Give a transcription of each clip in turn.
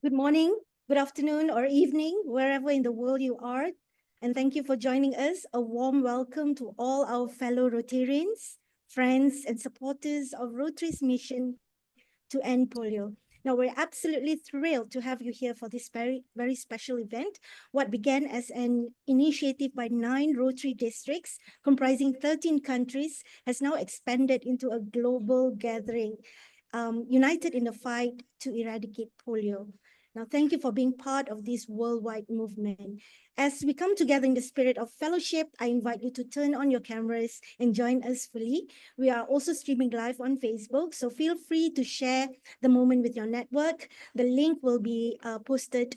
Good morning, good afternoon, or evening, wherever in the world you are. And thank you for joining us. A warm welcome to all our fellow Rotarians, friends, and supporters of Rotary's mission to end polio. Now, we're absolutely thrilled to have you here for this very, very special event. What began as an initiative by 9 Rotary districts comprising 13 countries has now expanded into a global gathering, united in the fight to eradicate polio. Now, thank you for being part of this worldwide movement. As we come together in the spirit of fellowship, I invite you to turn on your cameras and join us fully. We are also streaming live on Facebook, so feel free to share the moment with your network. The link will be posted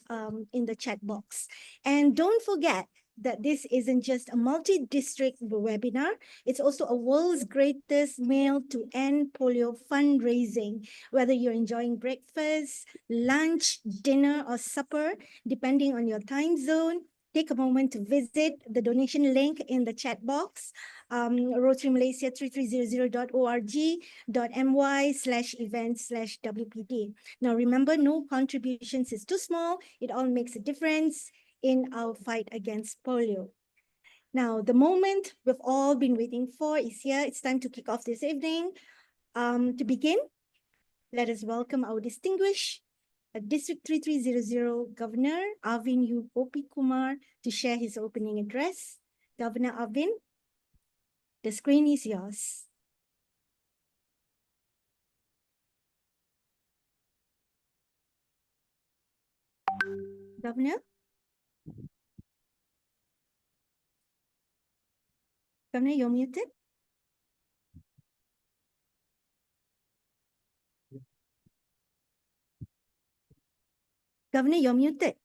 in the chat box. And don't forget that this isn't just a multi-district webinar, it's also a world's greatest meal to end polio fundraising. Whether you're enjoying breakfast, lunch, dinner, or supper, depending on your time zone, take a moment to visit the donation link in the chat box, rotarymalaysia3300.org.my/events/WPD. Now, remember, no contributions is too small. It all makes a difference in our fight against polio. Now, the moment we've all been waiting for is here. It's time to kick off this evening. To begin, let us welcome our distinguished District 3300 Governor Arvind Gopi Kumar to share his opening address. Governor Arvind, the screen is yours. Governor? Governor, you're muted. Governor, you're muted.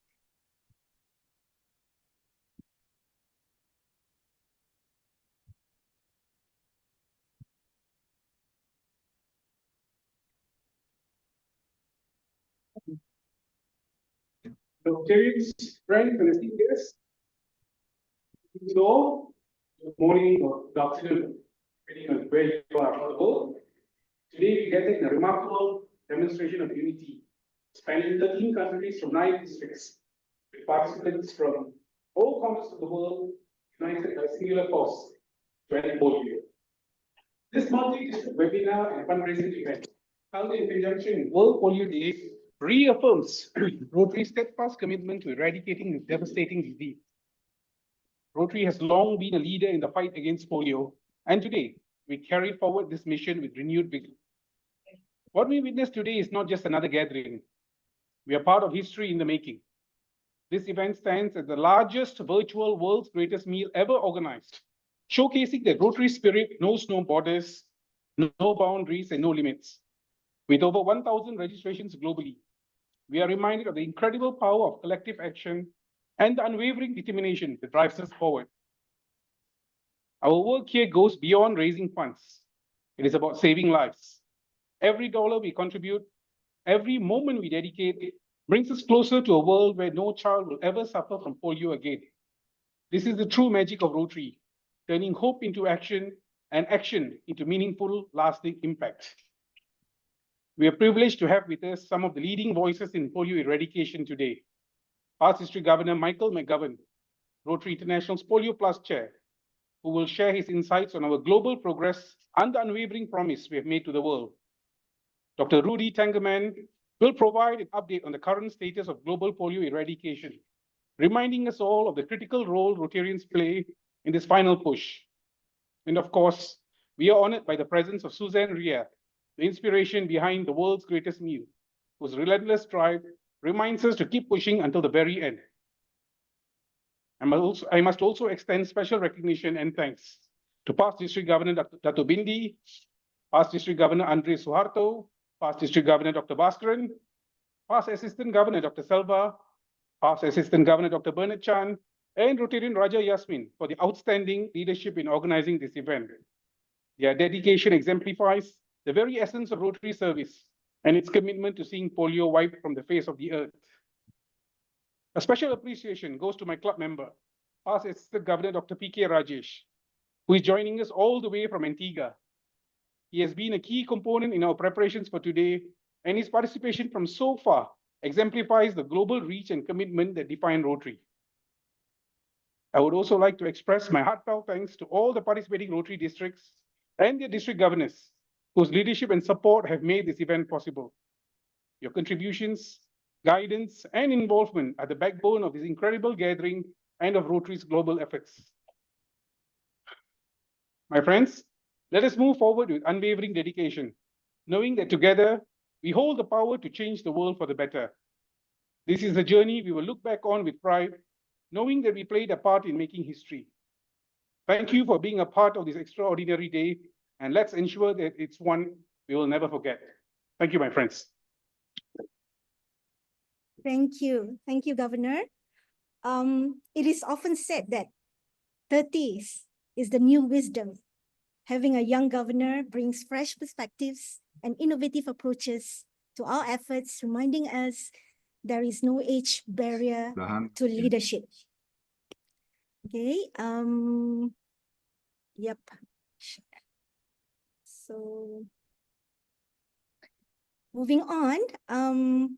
Rotarians, friends, and speakers. So, good morning or good afternoon, depending on where you are around the world. Today, we get a remarkable demonstration of unity, spanning 13 countries from 9 districts, with participants from all corners of the world united by a singular cause to end polio. This multi-district webinar and fundraising event, held in conjunction with World Polio Day, reaffirms Rotary's steadfast commitment to eradicating this devastating disease. Rotary has long been a leader in the fight against polio, and today we carry forward this mission with renewed vigor. What we witness today is not just another gathering. We are part of history in the making. This event stands as the largest virtual world's greatest meal ever organized, showcasing that Rotary spirit knows no borders, no boundaries, and no limits. With over 1,000 registrations globally, we are reminded of the incredible power of collective action and the unwavering determination that drives us forward. Our work here goes beyond raising funds. It is about saving lives. Every dollar we contribute, every moment we dedicate, brings us closer to a world where no child will ever suffer from polio again. This is the true magic of Rotary, turning hope into action and action into meaningful, lasting impact. We are privileged to have with us some of the leading voices in polio eradication today. Past District Governor Michael McGovern, Rotary International's PolioPlus Chair, who will share his insights on our global progress and the unwavering promise we have made to the world. Dr. Rudi Tangermann will provide an update on the current status of global polio eradication, reminding us all of the critical role Rotarians play in this final push. And of course, we are honored by the presence of Susanne, the inspiration behind the world's greatest meal, whose relentless drive reminds us to keep pushing until the very end. I must also extend special recognition and thanks to past District Governor Dr. Bindi, past District Governor Andre Suharto, past District Governor Dr. Bhaskaran, past Assistant Governor Dr. Selva, past Assistant Governor Dr. Bernard Chan, and Rotarian Raja Yasmin for the outstanding leadership in organizing this event. Their dedication exemplifies the very essence of Rotary service and its commitment to seeing polio wiped from the face of the earth. A special appreciation goes to my club member, past Assistant Governor Dr. P.K. Rajesh, who is joining us all the way from Antigua. He has been a key component in our preparations for today, and his participation from so far exemplifies the global reach and commitment that define Rotary. I would also like to express my heartfelt thanks to all the participating Rotary districts and their district governors, whose leadership and support have made this event possible. Your contributions, guidance, and involvement are the backbone of this incredible gathering and of Rotary's global efforts. My friends, let us move forward with unwavering dedication, knowing that together we hold the power to change the world for the better. This is a journey we will look back on with pride, knowing that we played a part in making history. Thank you for being a part of this extraordinary day, and let's ensure that it's one we will never forget. Thank you, my friends. Thank you. Thank you, Governor. It is often said that 30s is the new wisdom. Having a young governor brings fresh perspectives and innovative approaches to our efforts, reminding us there is no age barrier to leadership. Okay. Yep. So moving on,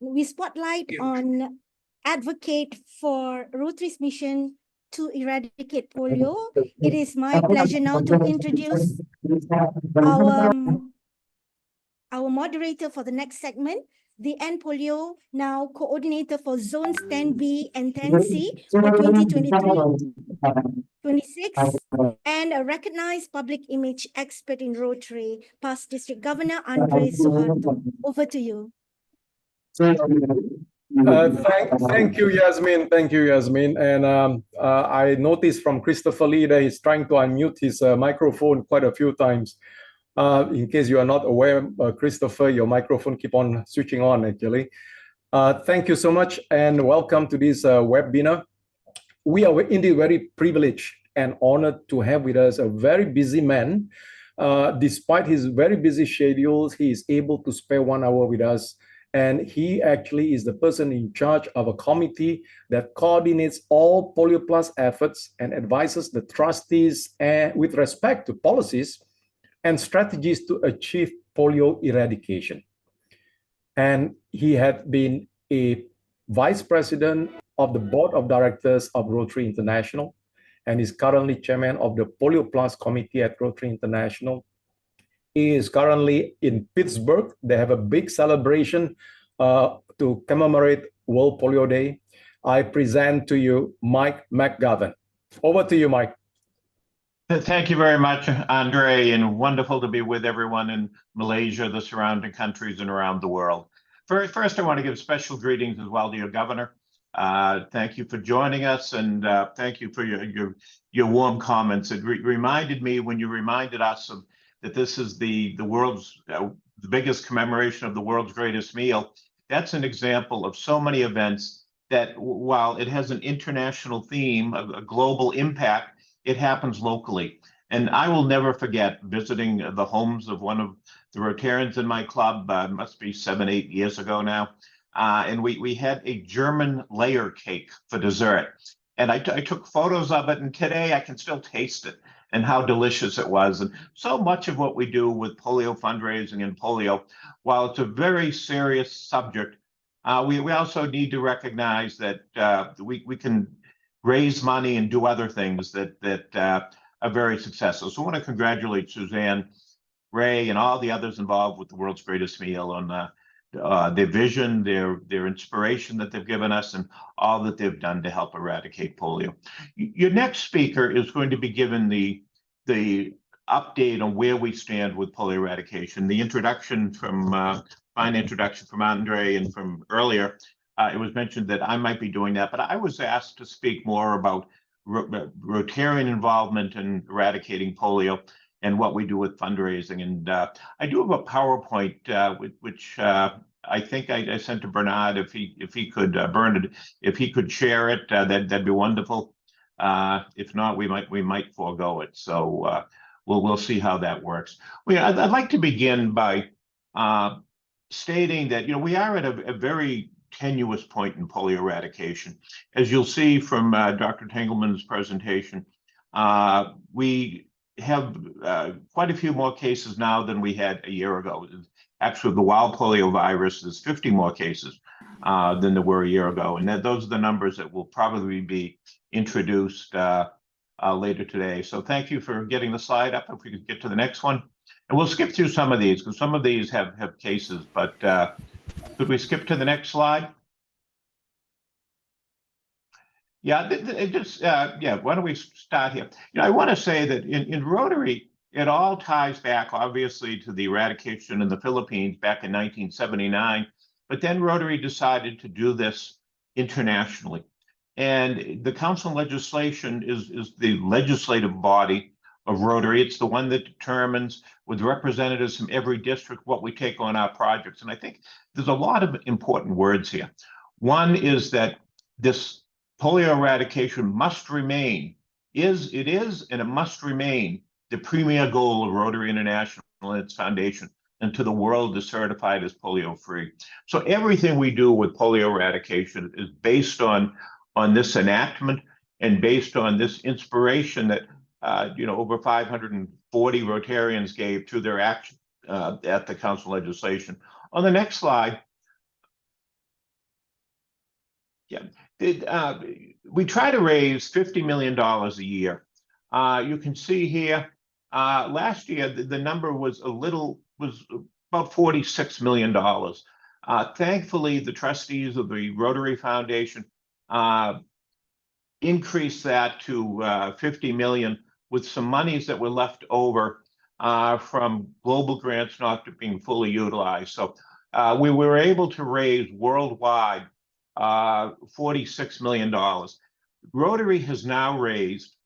we spotlight on advocate for Rotary's mission to eradicate polio. It is my pleasure now to introduce our moderator for the next segment, the End Polio Now coordinator for zones 10B and 10C for 2023-26, and a recognized public image expert in Rotary, past District Governor Suharto. Over to you. Thank you, Yasmin. Thank you, Yasmin. And I noticed from Christopher Lee that he's trying to unmute his microphone quite a few times. In case you are not aware, Christopher, your microphone keep on switching on, actually. Thank you so much, and welcome to this webinar. We are indeed very privileged and honored to have with us a very busy man. Despite his very busy schedules, he is able to spare 1 hour with us. And he actually is the person in charge of a committee that coordinates all PolioPlus efforts and advises the trustees with respect to policies and strategies to achieve polio eradication. And he had been a vice president of the board of directors of Rotary International and is currently chairman of the PolioPlus committee at Rotary International. He is currently in Pittsburgh. They have a big celebration to commemorate World Polio Day. I present to you Mike McGovern. Over to you, Mike. Thank you very much, Andre, and wonderful to be with everyone in Malaysia, the surrounding countries, and around the world. First, I want to give special greetings as well to your governor. Thank you for joining us, and thank you for your warm comments. It reminded me when you reminded us of that this is the world's the biggest commemoration of the world's greatest meal. That's an example of so many events that, while it has an international theme, a global impact, it happens locally. And I will never forget visiting the homes of one of the Rotarians in my club, must be 7, 8 years ago now. And we had a German layer cake for dessert. And I took photos of it, and today I can still taste it and how delicious it was. And so much of what we do with polio fundraising and polio, while it's a very serious subject, we also need to recognize that we can raise money and do other things that are very successful. So I want to congratulate Susanne, Ray, and all the others involved with the World's Greatest Meal on their vision, their inspiration that they've given us, and all that they've done to help eradicate polio. Your next speaker is going to be given the update on where we stand with polio eradication. The introduction fine introduction from Andre and from earlier, it was mentioned that I might be doing that, but I was asked to speak more about Rotarian involvement in eradicating polio and what we do with fundraising. And I do have a PowerPoint which I think I sent to Bernard. If he could if he could share it, that'd be wonderful. If not, we might forego it. So we'll see how that works. I'd like to begin by stating that we are at a very tenuous point in polio eradication. As you'll see from Dr. Tangermann's presentation, we have quite a few more cases now than we had a year ago. actually the wild polio virus, there's 50 more cases than there were a year ago. And those are the numbers that will probably be introduced later today. So thank you for getting the slide up. If we could get to the next one. And we'll skip through some of these because some of these have cases, but could we skip to the next slide? Yeah, why don't we start here? I want to say that in Rotary, it all ties back, obviously, to the eradication in the Philippines back in 1979. But then Rotary decided to do this internationally. And the Council on Legislation is the legislative body of Rotary. It's the one that determines, with representatives from every district, what we take on our projects. And I think there's a lot of important words here. One is that this polio eradication must remain, and it must remain the premier goal of Rotary International and its foundation, until the world is certified as polio-free. So everything we do with polio eradication is based on this enactment and based on this inspiration that over 540 Rotarians gave through their action at the Council of Legislation. On the next slide, we try to raise $50 million a year. You can see here, last year the number was about $46 million. Thankfully, the trustees of the Rotary Foundation increased that to $50 million, with some monies that were left over from global grants not being fully utilized. So we were able to raise worldwide $46 million. Rotary has now raised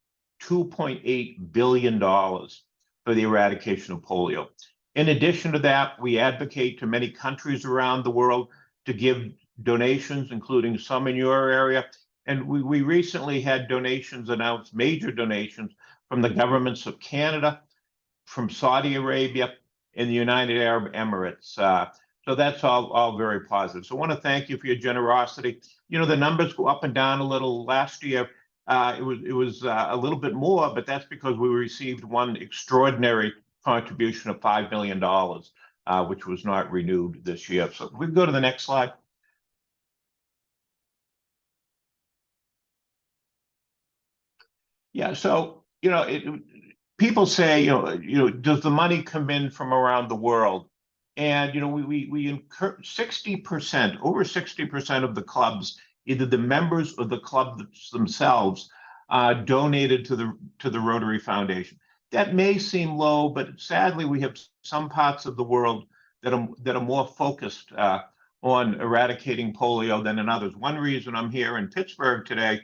$2.8 billion for the eradication of polio. In addition to that, we advocate to many countries around the world to give donations, including some in your area. And we recently had donations announced, major donations, from the governments of Canada, from Saudi Arabia, and the United Arab Emirates. So that's all very positive. So I want to thank you for your generosity. The numbers go up and down a little. Last year, it was a little bit more, but that's because we received one extraordinary contribution of $5 million, which was not renewed this year. So we can go to the next slide. Yeah, so people say, does the money come in from around the world? And we incur 60%, over 60% of the clubs, either the members or the clubs themselves, donated to the Rotary Foundation. That may seem low, but sadly we have some parts of the world that are more focused on eradicating polio than in others. One reason I'm here in Pittsburgh today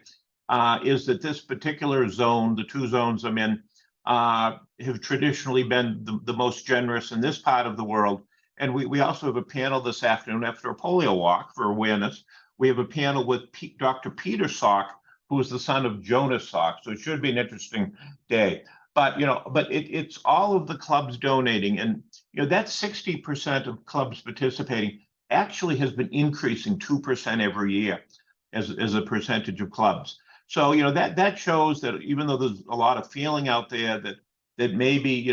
is that this particular zone, the two zones I'm in, have traditionally been the most generous in this part of the world. And we also have a panel this afternoon after a polio walk for awareness. We have a panel with Dr. Peter Salk, who is the son of Jonet Salk. So it should be an interesting day. But it's all of the clubs donating, and that 60% of clubs participating actually has been increasing 2% every year as a percentage of clubs. So that shows that even though there's a lot of feeling out there that maybe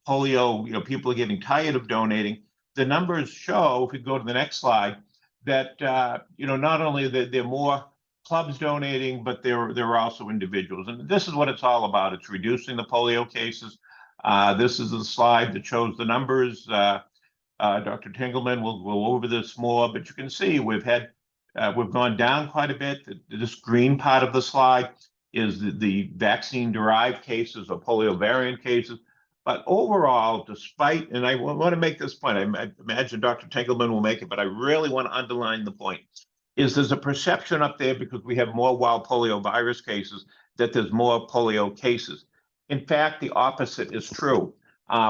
polio, people are getting tired of donating, the numbers show, if we go to the next slide, that not only that there are more clubs donating, but there are also individuals. And this is what it's all about. It's reducing the polio cases. This is the slide that shows the numbers. Dr. Tangermann will go over this more, but you can see we've gone down quite a bit. This green part of the slide is the vaccine-derived cases or polio variant cases. But overall, despite, and I want to make this point, I imagine Dr. Tangermann will make it, but I really want to underline the point, is there's a perception up there because we have more wild polio virus cases that there's more polio cases. In fact, the opposite is true.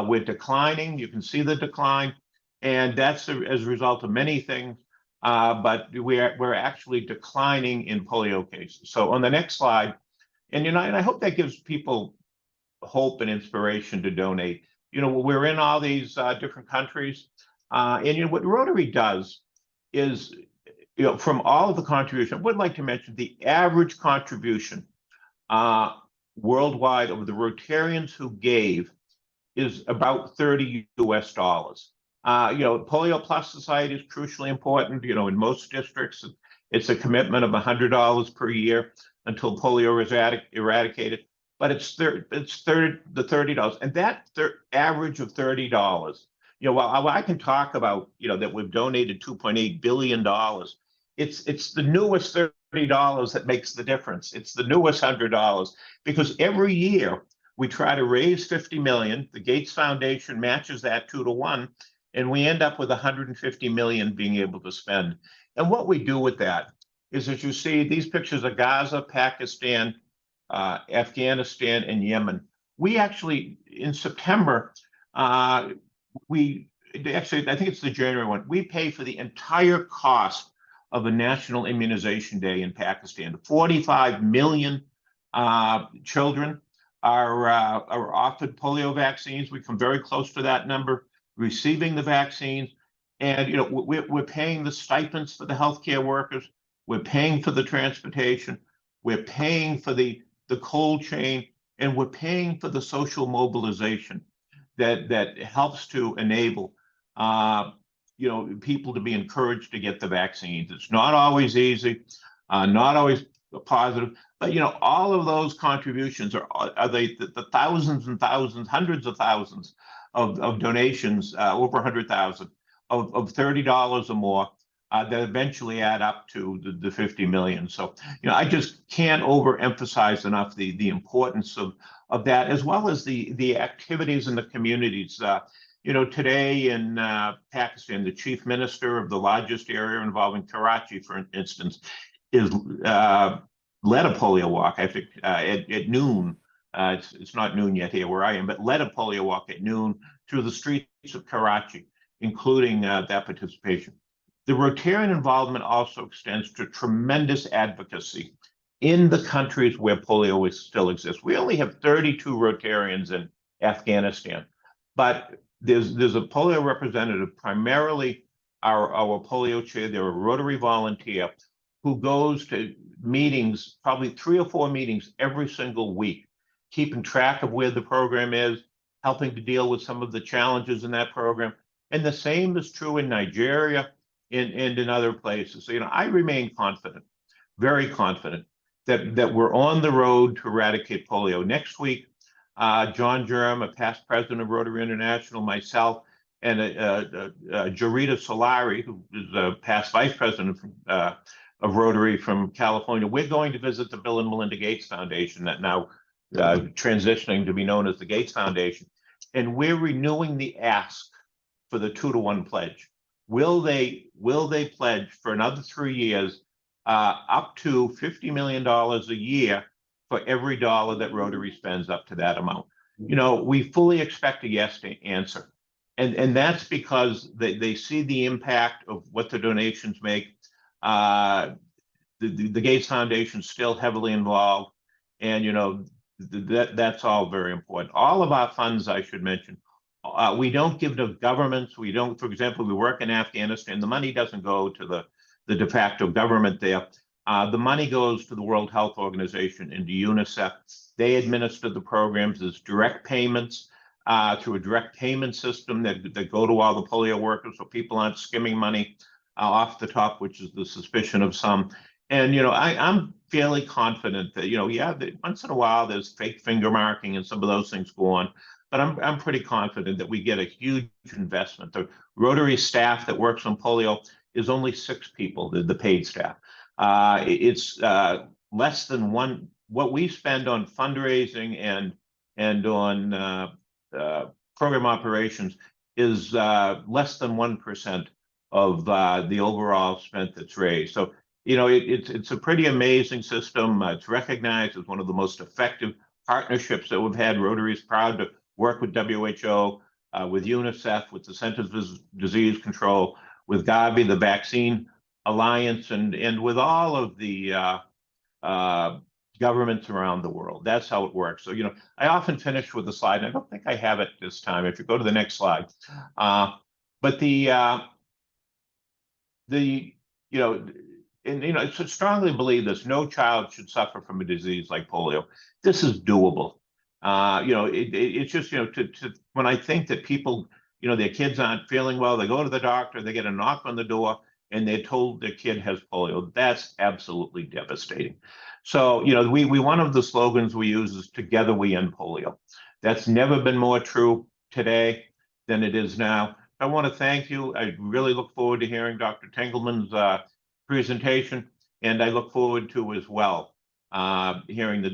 We're declining. You can see the decline, and that's as a result of many things. But we're actually declining in polio cases. So on the next slide, and and I hope that gives people hope and inspiration to donate. We're in all these different countries, and what Rotary does is, from all of the contribution, I would like to mention the average contribution worldwide of the Rotarians who gave is about $30 US. PolioPlus Society is crucially important. In most districts, it's a commitment of $100 per year until polio is eradicated. But it's $30, and that average of $30. While I can talk about that we've donated $2.8 billion, it's the newest $30 that makes the difference. It's the newest $100, because every year we try to raise 50 million. The Gates Foundation matches that 2 to 1. And we end up with 150 million being able to spend. And what we do with that is, as you see, these pictures of Gaza, Pakistan, Afghanistan, and Yemen. We actually, in September, I think it's the January one, we pay for the entire cost of a national immunization day in Pakistan. 45 million children are offered polio vaccines. We come very close to that number, receiving the vaccines. And we're paying the stipends for the healthcare workers. We're paying for the transportation. We're paying for the cold chain, and we're paying for the social mobilization that helps to enable people to be encouraged to get the vaccines. It's not always easy, not always positive, but all of those contributions are the thousands and thousands, hundreds of thousands of donations, over 100,000 of $30 or more, that eventually add up to the 50 million. So I just can't overemphasize enough the importance of that, as well as the activities in the communities. Today in Pakistan, the chief minister of the largest area involving Karachi, for instance, is led a polio walk. I think at noon. It's not noon yet here where I am, but led a polio walk at noon through the streets of Karachi, including that participation. The Rotarian involvement also extends to tremendous advocacy in the countries where polio still exists. We only have 32 Rotarians in Afghanistan, but there's a polio representative, primarily our polio chair. They're a Rotary volunteer who goes to meetings, probably 3 or 4 meetings every single week, keeping track of where the program is, helping to deal with some of the challenges in that program. And the same is true in Nigeria and in other places. So, I remain confident, very confident, that we're on the road to eradicate polio. Next week, John Germ, a past president of Rotary International, myself, and Jarita Solari, who is a past vice president of Rotary from California, we're going to visit the Bill and Melinda Gates Foundation, that now transitioning to be known as the Gates Foundation. And we're renewing the ask for the 2 to 1 pledge. Will they pledge for another 3 years up to $50 million a year for every dollar that Rotary spends up to that amount? We fully expect a yes answer. And that's because they see the impact of what the donations make. The Gates Foundation is still heavily involved. And, that's all very important. All of our funds, I should mention, we don't give to governments. We don't, for example, we work in Afghanistan. The money doesn't go to the de facto government there. The money goes to the World Health Organization and to UNICEF. They administer the programs as direct payments through a direct payment system that go to all the polio workers, so people aren't skimming money off the top, which is the suspicion of some. And, I'm fairly confident that, once in a while there's fake finger marking and some of those things go on. But I'm pretty confident that we get a huge investment. The Rotary staff that works on polio is only 6 people, the paid staff. It's less than one. What we spend on fundraising and on program operations is less than 1% of the overall spent that's raised. So, it's a pretty amazing system. It's recognized as one of the most effective partnerships that we've had. Rotary is proud to work with WHO, with UNICEF, with the Centers for Disease Control, with Gavi, the Vaccine Alliance, and with all of the governments around the world. That's how it works. So, I often finish with a slide, and I don't think I have it this time. If you go to the next slide. I strongly believe this: no child should suffer from a disease like polio. This is doable. It's just, when I think that people their kids aren't feeling well, they go to the doctor, they get a knock on the door, and they're told their kid has polio. That's absolutely devastating. So, one of the slogans we use is "Together we end polio." That's never been more true today than it is now. I want to thank you. I really look forward to hearing Dr. Tangermann's presentation, and I look forward to as well hearing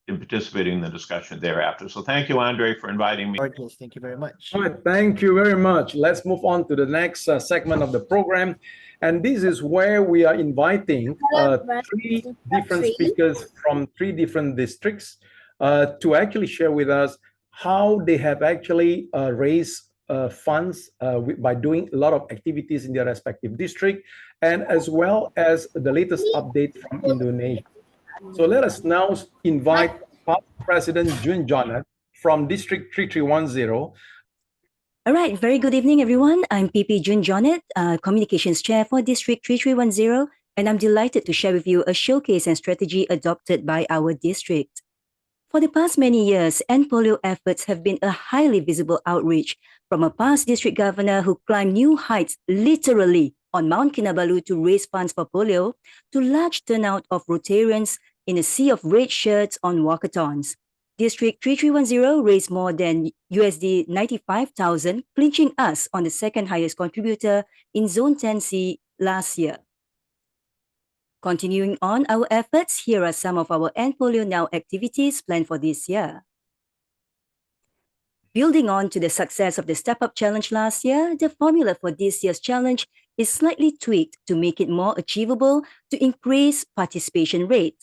and participating in the discussion thereafter. So thank you, Andre, for inviting me. Thank you very much. All right, thank you very much. Let's move on to the next segment of the program. And this is where we are inviting three different speakers from three different districts to actually share with us how they have actually raised funds by doing a lot of activities in their respective district, and as well as the latest update from Indonesia. So let us now invite Past President Jonet from District 3310. All right, very good evening, everyone. I'm PP Jonet, Communications Chair for District 3310, and I'm delighted to share with you a showcase and strategy adopted by our district. For the past many years, end polio efforts have been a highly visible outreach from a past district governor who climbed new heights literally on Mount Kinabalu to raise funds for polio, to large turnout of Rotarians in a sea of red shirts on walkathons. District 3310 raised more than USD 95,000, clinching us on the second highest contributor in Zone 10C last year. Continuing on our efforts, here are some of our End Polio Now activities planned for this year. Building on to the success of the Step Up Challenge last year, the formula for this year's challenge is slightly tweaked to make it more achievable to increase participation rate.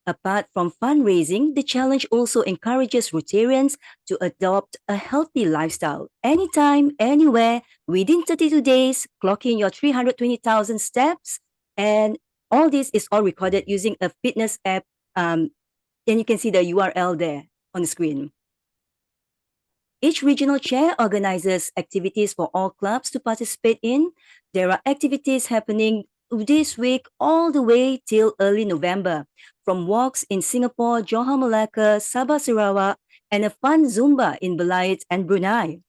Apart from fundraising, the challenge also encourages Rotarians to adopt a healthy lifestyle anytime, anywhere, within 32 days, clocking your 320,000 steps, and all this is all recorded using a fitness app, and you can see the URL there on the screen. Each regional chair organizes activities for all clubs to participate in. There are activities happening this week all the way till early November, from walks in Singapore, Johor Malacca, Sabah Sarawak, and a fun Zumba in Belait and Brunei.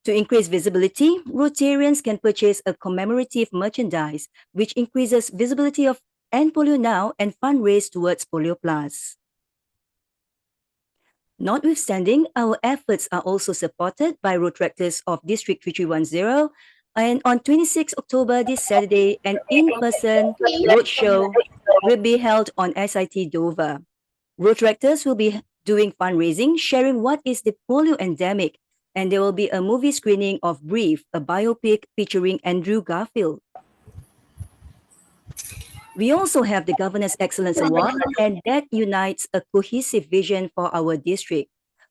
To increase visibility, Rotarians can purchase a commemorative merchandise, which increases visibility of End Polio Now and fundraise towards PolioPlus. Notwithstanding, our efforts are also supported by Rotaractors of District 3310, and on 26 October this Saturday, an in-person roadshow will be held on SIT Dover. Rotaractors will be doing fundraising, sharing what is the polio endemic, and there will be a movie screening of Brief, a biopic featuring Andrew Garfield. We also have the Governor's Excellence Award, and that unites a cohesive vision for our district.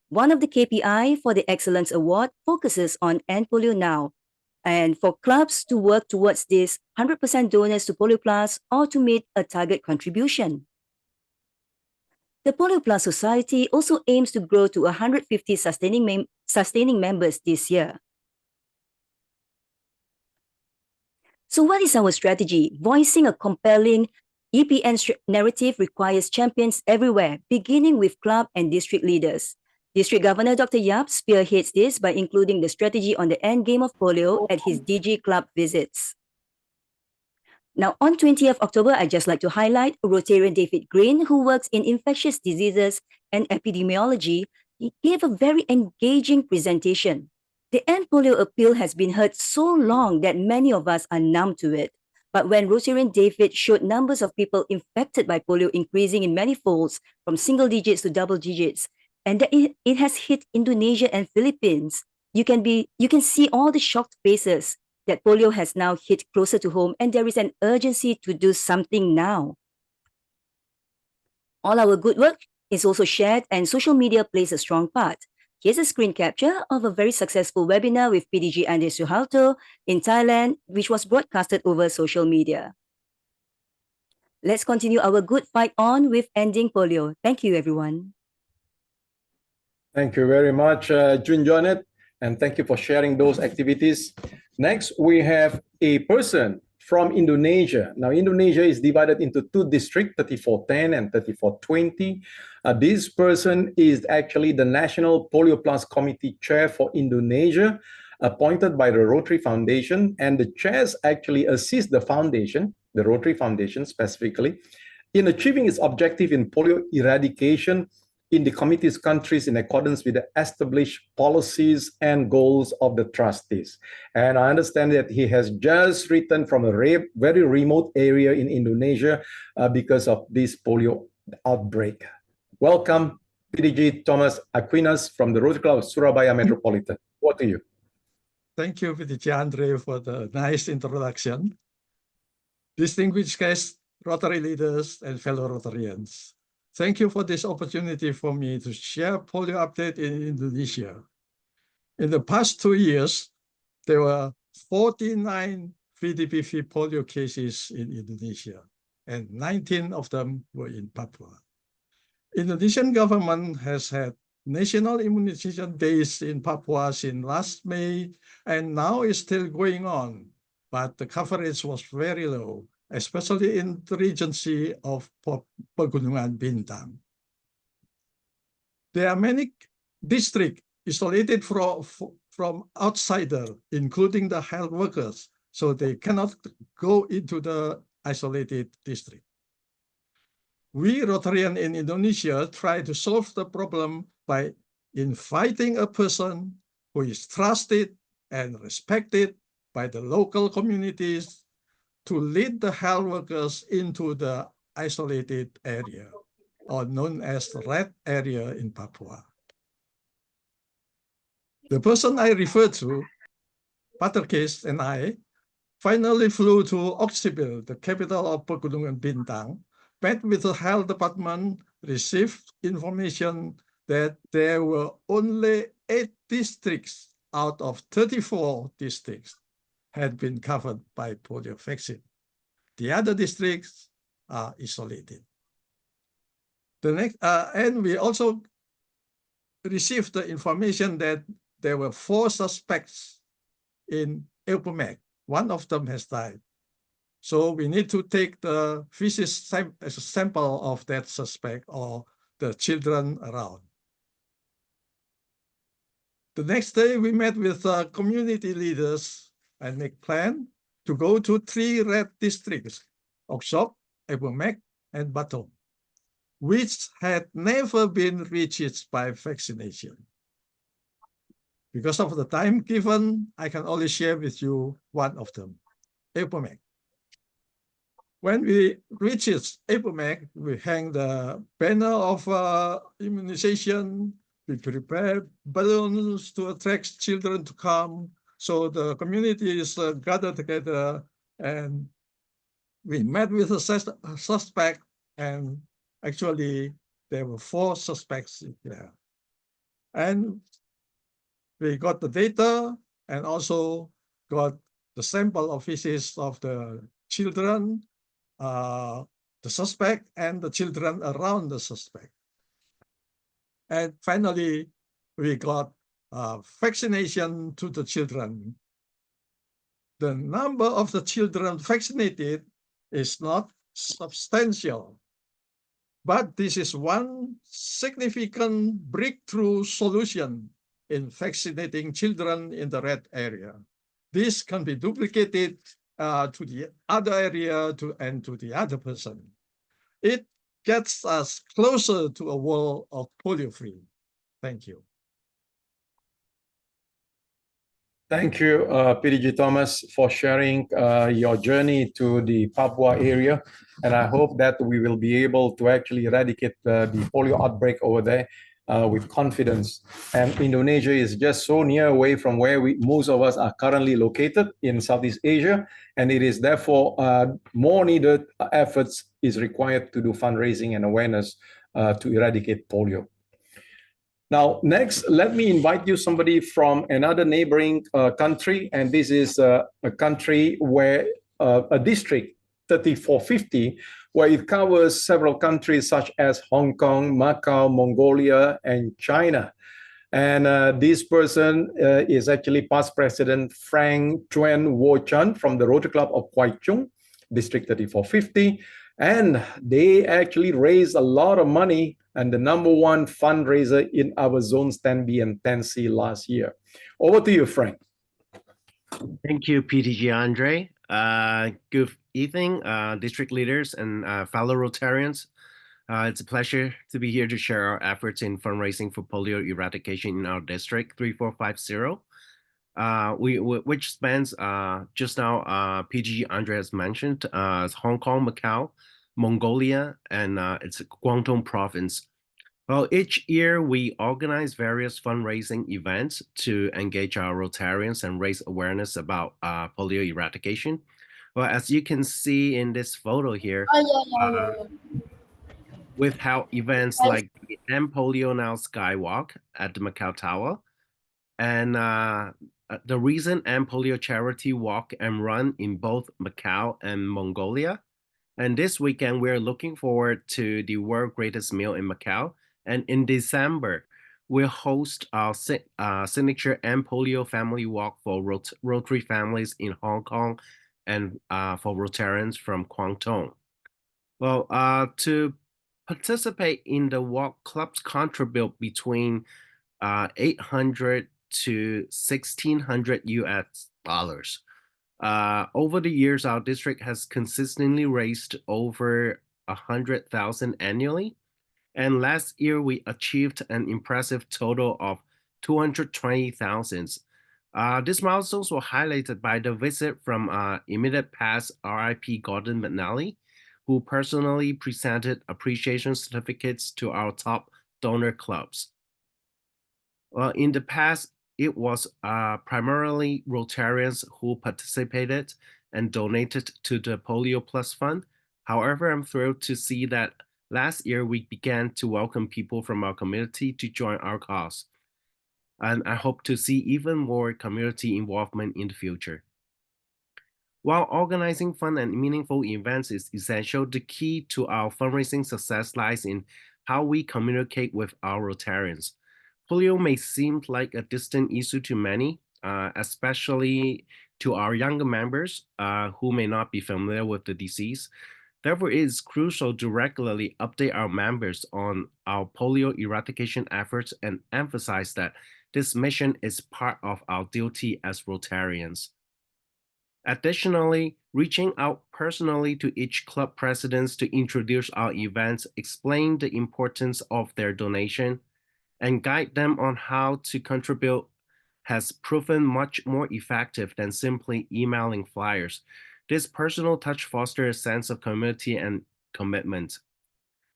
One of the KPI for the Excellence Award focuses on End Polio Now, and for clubs to work towards this 100% donors to PolioPlus or to meet a target contribution. The PolioPlus Society also aims to grow to 150 sustaining members this year. So what is our strategy? Voicing a compelling EPN narrative requires champions everywhere, beginning with club and district leaders. District Governor Dr. Yap spearheads this by including the strategy on the end game of polio at his DG club visits. Now, on 20th October, I'd just like to highlight Rotarian David Green, who works in infectious diseases and epidemiology. He gave a very engaging presentation. The End Polio appeal has been heard so long that many of us are numb to it. But when Rotarian David showed numbers of people infected by polio increasing in many folds, from single digits to double digits, and that it has hit Indonesia and Philippines, you can see all the shocked faces that polio has now hit closer to home, and there is an urgency to do something now. All our good work is also shared, and social media plays a strong part. Here's a screen capture of a very successful webinar with PDG Ande Suharto in Thailand, which was broadcasted over social media. Let's continue our good fight on with ending polio. Thank you, everyone. Thank you very much, Jonet, and thank you for sharing those activities. Next, we have a person from Indonesia. Now, Indonesia is divided into two districts, 3410 and 3420. This person is actually the National PolioPlus Committee Chair for Indonesia, appointed by the Rotary Foundation, and the chairs actually assist the foundation, the Rotary Foundation specifically, in achieving its objective in polio eradication in the committee's countries in accordance with the established policies and goals of the trustees. And I understand that he has just returned from a very remote area in Indonesia because of this polio outbreak. Welcome, PDG Thomas Aguinas from the Rotary Club of Surabaya Metropolitan. Over to you. Thank you, PDG Andre, for the nice introduction. Distinguished guests, Rotary leaders, and fellow Rotarians, thank you for this opportunity for me to share polio update in Indonesia. In the past 2 years, there were 49 VDP-free polio cases in Indonesia, and 19 of them were in Papua. Indonesian government has had national immunization days in Papua since last May, and now is still going on, but the coverage was very low, especially in the regency of Pegunungan Bintang. There are many districts isolated from outsider, including the health workers, so they cannot go into the isolated district. We Rotarian in Indonesia try to solve the problem by inviting a person who is trusted and respected by the local communities to lead the health workers into the isolated area, or known as the red area in Papua. The person I refer to, Paterkes and I, finally flew to Oksibil, the capital of Pegunungan Bintang, met with the health department, received information that there were only 8 districts out of 34 districts had been covered by polio vaccine. The other districts are isolated. And we also received the information that there were 4 suspects in Epidemiologist. One of them has died. So we need to take the feces sample of that suspect or the children around. The next day, we met with community leaders and make plan to go to 3 red districts, Oksop, Epidemiologist, and Batum, which had never been reached by vaccination. Because of the time given, I can only share with you one of them, Epidemiologist. When we reached Epidemiologist, we hang the banner of immunization. We prepare balloons to attract children to come. So the community is gathered together, and we met with a suspect, and actually there were 4 suspects there. And we got the data and also got the sample of feces of the children, the suspect, and the children around the suspect. And finally, we got vaccination to the children. The number of the children vaccinated is not substantial, but this is one significant breakthrough solution in vaccinating children in the red area. This can be duplicated to the other area and to the other person. It gets us closer to a world of polio-free. Thank you. Thank you, PDG Thomas, for sharing your journey to the Papua area. And I hope that we will be able to actually eradicate the polio outbreak over there with confidence. And Indonesia is just so near away from where most of us are currently located in Southeast Asia. And it is therefore more needed efforts is required to do fundraising and awareness to eradicate polio. Now, next, let me invite you somebody from another neighboring country. And this is a country where a district, 3450, where it covers several countries such as Hong Kong, Macau, Mongolia, and China. And this person is actually past President Frank Chuen Wo Chan from the Rotary Club of Kwai Chung, District 3450. And they actually raised a lot of money and the #1 fundraiser in our zones 10B and 10C last year. Over to you, Frank. Thank you, PTG Andre. Good evening, district leaders and fellow Rotarians. It's a pleasure to be here to share our efforts in fundraising for polio eradication in our district 3450. Which spans just now, PTG Andre has mentioned, Hong Kong, Macau, Mongolia, and it's Guangdong province. Well, each year we organize various fundraising events to engage our Rotarians and raise awareness about polio eradication. Well, as you can see in this photo here, we've held events like the End Polio Now Skywalk at the Macau Tower, and the recent End Polio Charity Walk and Run in both Macau and Mongolia. And this weekend, we're looking forward to the World Greatest Meal in Macau. And in December, we'll host our signature End Polio Family Walk for Rotary families in Hong Kong and for Rotarians from Guangdong. Well, to participate in the walk, clubs contribute between $800 to $1,600 US. Over the years, our district has consistently raised over 100,000 annually. And last year, we achieved an impressive total of 220,000. These milestones were highlighted by the visit from immediate past RIP Gordon McNally, who personally presented appreciation certificates to our top donor clubs. In the past, it was primarily Rotarians who participated and donated to the PolioPlus Fund. However, I'm thrilled to see that last year we began to welcome people from our community to join our cause. And I hope to see even more community involvement in the future. While organizing fun and meaningful events is essential, the key to our fundraising success lies in how we communicate with our Rotarians. Polio may seem like a distant issue to many, especially to our younger members who may not be familiar with the disease. Therefore, it is crucial to regularly update our members on our polio eradication efforts and emphasize that this mission is part of our duty as Rotarians. Additionally, reaching out personally to each club presidents to introduce our events, explain the importance of their donation, and guide them on how to contribute has proven much more effective than simply emailing flyers. This personal touch fosters a sense of community and commitment.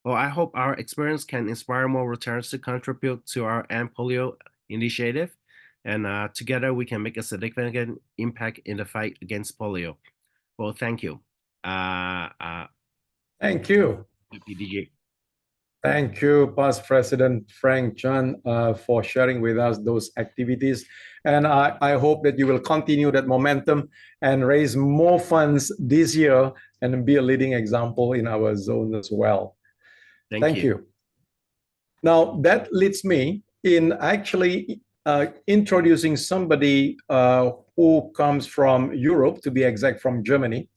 Well, I hope our experience can inspire more Rotarians to contribute to our End Polio initiative, and together we can make a significant impact in the fight against polio. Well, thank you. Thank you. PDG. Thank you, Past President Frank Chan, for sharing with us those activities. And I hope that you will continue that momentum and raise more funds this year and be a leading example in our zone as well. Thank you. Now, that leads me in actually introducing somebody who comes from Europe, to be exact, from Germany.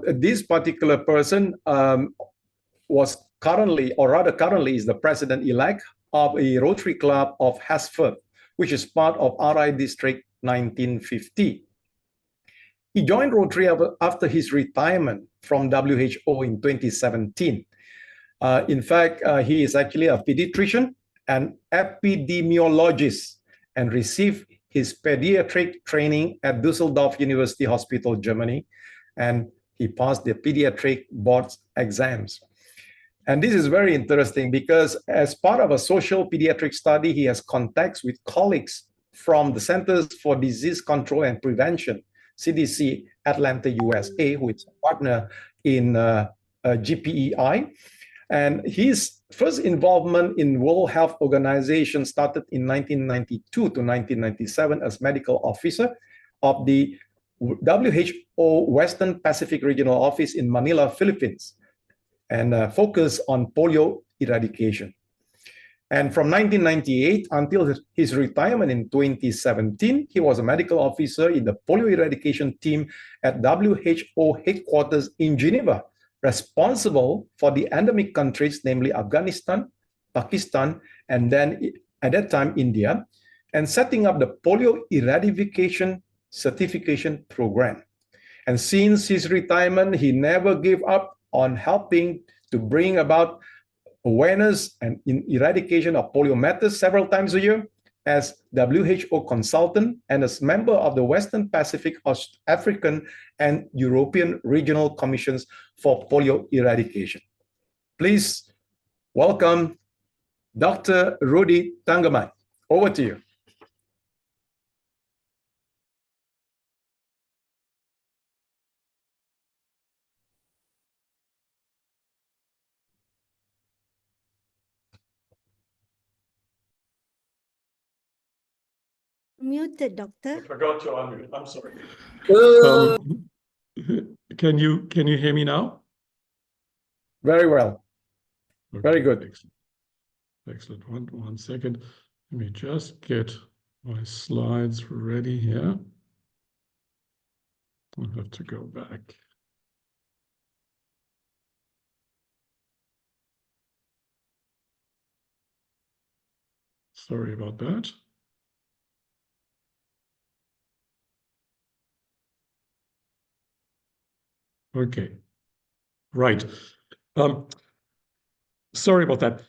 This particular person was currently, or rather currently, is the president-elect of a Rotary Club of Hasford, which is part of RI District 1950. He joined Rotary after his retirement from WHO in 2017. In fact, he is actually a pediatrician and epidemiologist and received his pediatric training at Düsseldorf University Hospital, Germany, and he passed the pediatric board exams. And this is very interesting because as part of a social pediatric study, he has contacts with colleagues from the Centers for Disease Control and Prevention, CDC, Atlanta, USA, who is a partner in GPEI. And his first involvement in World Health Organization started in 1992 to 1997 as medical officer of the WHO Western Pacific Regional Office in Manila, Philippines, and focus on polio eradication. And from 1998 until his retirement in 2017, he was a medical officer in the polio eradication team at WHO headquarters in Geneva, responsible for the endemic countries, namely Afghanistan, Pakistan, and then at that time, India, and setting up the polio eradication certification program. And since his retirement, he never gave up on helping to bring about awareness and eradication of polio matters several times a year as WHO consultant and as member of the Western Pacific, African, and European regional commissions for polio eradication. Please welcome Dr. Rudi Tangermann. Over to you. Muted, doctor. I forgot to unmute. I'm sorry. Can you hear me now? Very well. Okay, Very good. Excellent. One second. Let me just get my slides ready here. I'll have to go back. Sorry about that. Okay, right. Sorry about that.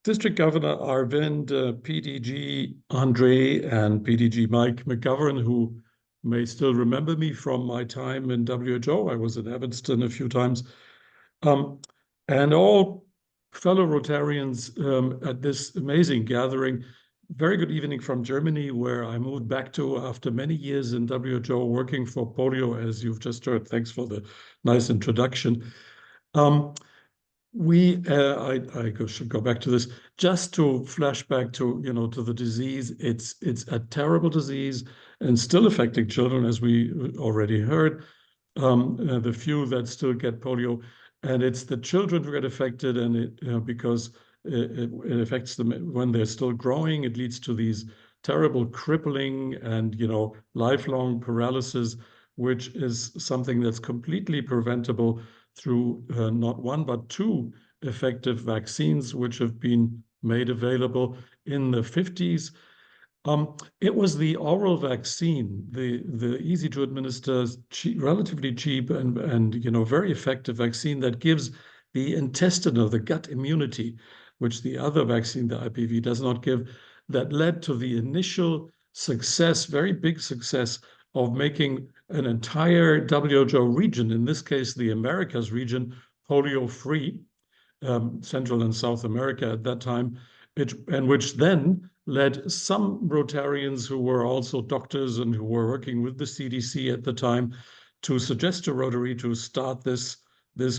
District Governor Arvind, PDG Andre, and PDG Mike McGovern, who may still remember me from my time in WHO. I was in Evanston a few times. And all fellow Rotarians at this amazing gathering. Very good evening from Germany, where I moved back to after many years in WHO working for polio, as you've just heard. Thanks for the nice introduction. I should go back to this just to flash back to to the disease. It's a terrible disease and still affecting children, as we already heard. The few that still get polio, and it's the children who get affected, and it because it affects them when they're still growing. It leads to these terrible crippling and lifelong paralysis, which is something that's completely preventable through not one but two effective vaccines, which have been made available in the 50s. It was the oral vaccine, the easy to administer, relatively cheap and very effective vaccine that gives the intestinal, the gut immunity, which the other vaccine, the IPV, does not give, that led to the initial success, very big success, of making an entire WHO region, in this case the Americas region, polio-free, Central and South America at that time, and which then led some Rotarians who were also doctors and who were working with the CDC at the time to suggest to Rotary to start this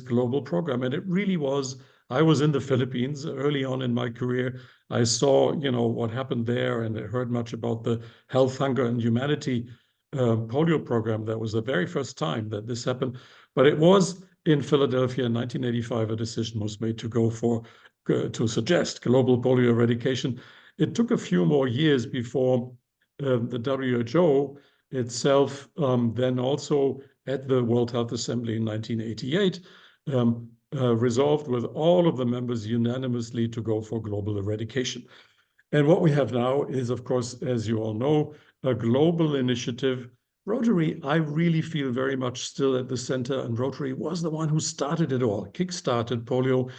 global program. And it really was, I was in the Philippines early on in my career. I saw, what happened there, and I heard much about the Health, Hunger, and Humanity polio program. That was the very first time that this happened. But it was in Philadelphia in 1985, a decision was made to go for, to suggest global polio eradication. It took a few more years before the WHO itself, then also at the World Health Assembly in 1988, resolved with all of the members unanimously to go for global eradication. And what we have now is, of course, as you all know, a global initiative. Rotary, I really feel very much still at the center, and Rotary was the one who started it all, kickstarted polio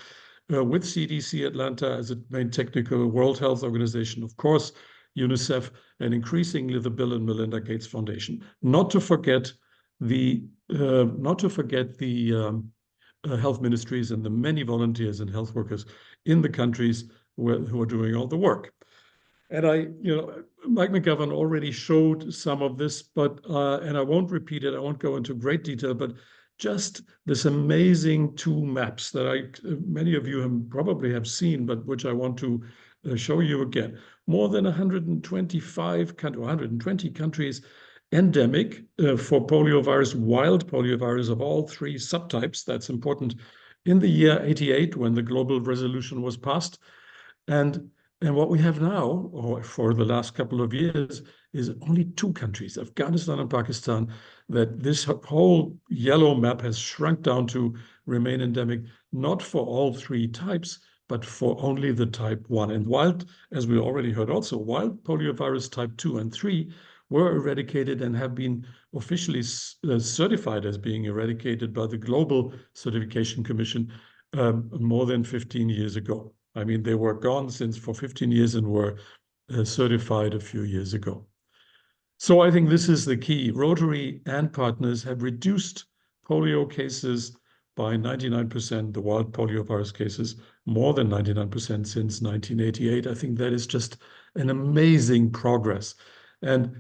with CDC Atlanta as its main technical, World Health Organization, of course, UNICEF, and increasingly the Bill and Melinda Gates Foundation. Not to forget the health ministries and the many volunteers and health workers in the countries who are doing all the work. And Mike McGovern already showed some of this, but and I won't repeat it. I won't go into great detail, but just this amazing two maps that many of you probably have seen, but which I want to show you again. More than 120 countries endemic for poliovirus, wild poliovirus of all three subtypes. That's important. In the year 88, when the global resolution was passed, And what we have now, or for the last couple of years, is only two countries, Afghanistan and Pakistan, that this whole yellow map has shrunk down to remain endemic, not for all three types, but for only the type 1. And wild, as we already heard also, wild poliovirus type 2 and 3 were eradicated and have been officially certified as being eradicated by the Global Certification Commission more than 15 years ago. I mean, they were gone for 15 years and were certified a few years ago. So I think this is the key. Rotary and partners have reduced polio cases by 99%, the wild poliovirus cases, more than 99% since 1988. I think that is just an amazing progress. And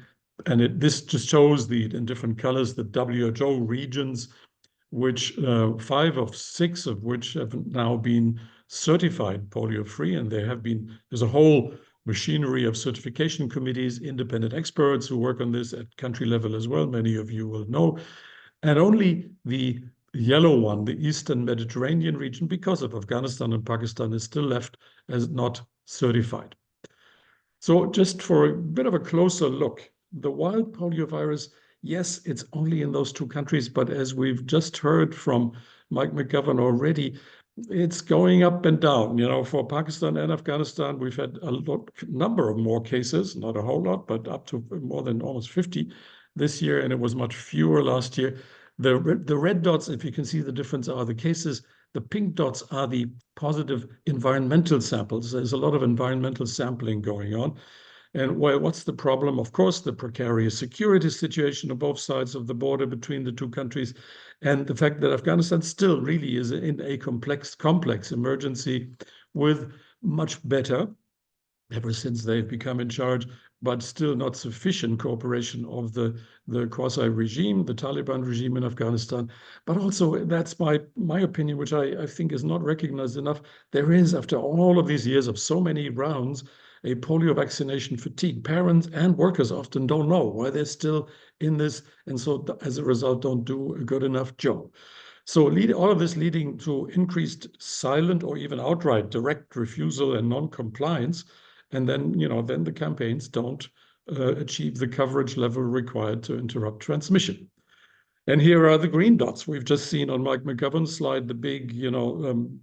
this just shows in different colors, the WHO regions, which 5 of 6 of which have now been certified polio-free, and there's a whole machinery of certification committees, independent experts who work on this at country level as well. Many of you will know. And only the yellow one, the Eastern Mediterranean region, because of Afghanistan and Pakistan, is still left as not certified. So just for a bit of a closer look, the wild poliovirus, yes, it's only in those two countries, but as we've just heard from Mike McGovern already, it's going up and down. You know, for Pakistan and Afghanistan, we've had a number of more cases, not a whole lot, but up to more than almost 50 this year, and it was much fewer last year. The red dots, if you can see the difference, are the cases. The pink dots are the positive environmental samples. There's a lot of environmental sampling going on. And what's the problem? Of course, the precarious security situation on both sides of the border between the two countries, and the fact that Afghanistan still really is in a complex emergency with much better, ever since they've become in charge, but still not sufficient cooperation of the Quasi regime, the Taliban regime in Afghanistan. But also, that's my opinion, which I think is not recognized enough. There is, after all of these years of so many rounds, a polio vaccination fatigue. Parents and workers often don't know why they're still in this, and so as a result don't do a good enough job. So all of this leading to increased silent or even outright direct refusal and non-compliance. And then, then the campaigns don't achieve the coverage level required to interrupt transmission. And here are the green dots. We've just seen on Mike McGovern's slide the big,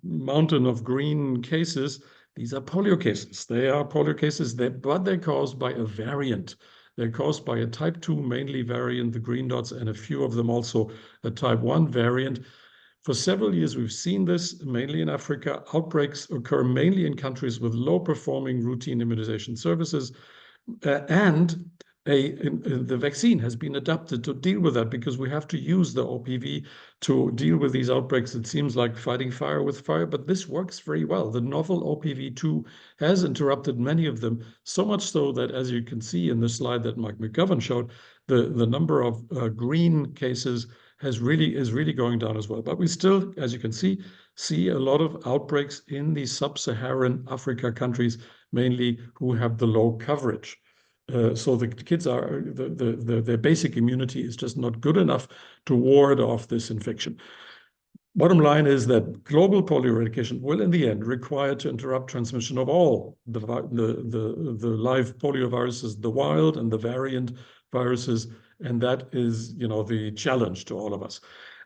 mountain of green cases. These are polio cases. They are polio cases, but they're caused by a variant. They're caused by a type 2 mainly variant, the green dots, and a few of them also a type 1 variant. For several years, we've seen this mainly in Africa. Outbreaks occur mainly in countries with low-performing routine immunization services, and the vaccine has been adapted to deal with that, because we have to use the OPV to deal with these outbreaks. It seems like fighting fire with fire, but this works very well. The novel OPV2 has interrupted many of them, so much so that, as you can see in the slide that Mike McGovern showed, the number of green cases is really going down as well. But we still, as you can see a lot of outbreaks in the sub-Saharan Africa countries, mainly, who have the low coverage. So the kids their basic immunity is just not good enough to ward off this infection. Bottom line is that global polio eradication will, in the end, require to interrupt transmission of all the live polioviruses, the wild and the variant viruses, and that is, the challenge to all of us.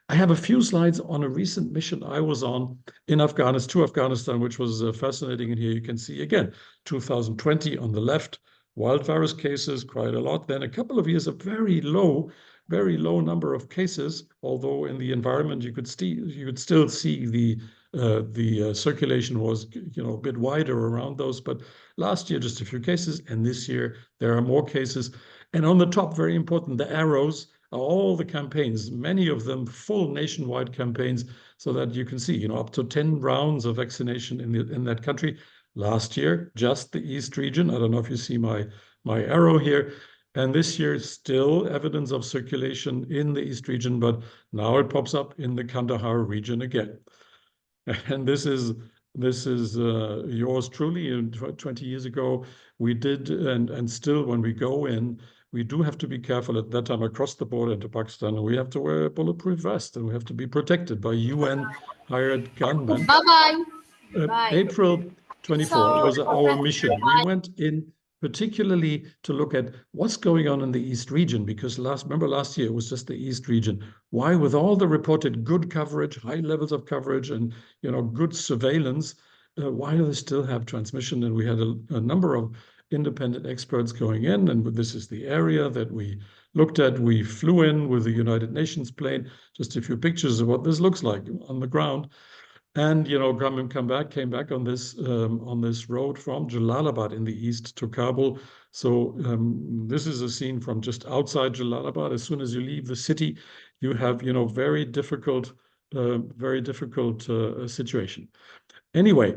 I have a few slides on a recent mission I was on in Afghanistan, which was fascinating. And here you can see again, 2020 on the left, wild virus cases, quite a lot. Then a couple of years of very low number of cases, although in the environment you could still see the circulation was a bit wider around those. But last year just a few cases, and this year there are more cases. And on the top, very important, the arrows are all the campaigns, many of them full nationwide campaigns, so that you can see up to 10 rounds of vaccination in that country. Last year, just the East region. I don't know if you see my arrow here. And this year, still evidence of circulation in the East region, but now it pops up in the Kandahar region again. And this is yours truly. 20 years ago, we did, and still when we go in, we do have to be careful at that time across the border into Pakistan, and we have to wear a bulletproof vest, and we have to be protected by UN-hired gunmen. Bye-bye. April 24 was our mission. We went in particularly to look at what's going on in the East region, because remember last year it was just the East region. Why, with all the reported good coverage, high levels of coverage, and good surveillance, why do they still have transmission? And we had a number of independent experts going in, and this is the area that we looked at. We flew in with the United Nations plane, just a few pictures of what this looks like on the ground. And came back on this road from Jalalabad in the east to Kabul. So this is a scene from just outside Jalalabad. As soon as you leave the city, you have very difficult situation. Anyway,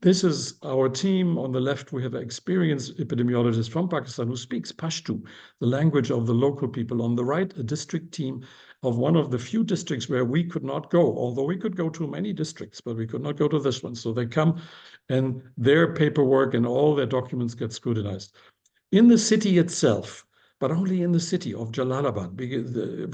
this is our team. On the left, we have an experienced epidemiologist from Pakistan who speaks Pashto, the language of the local people. On the right, a district team of one of the few districts where we could not go, although we could go to many districts, but we could not go to this one. So they come and their paperwork and all their documents get scrutinized. In the city itself, but only in the city of Jalalabad, a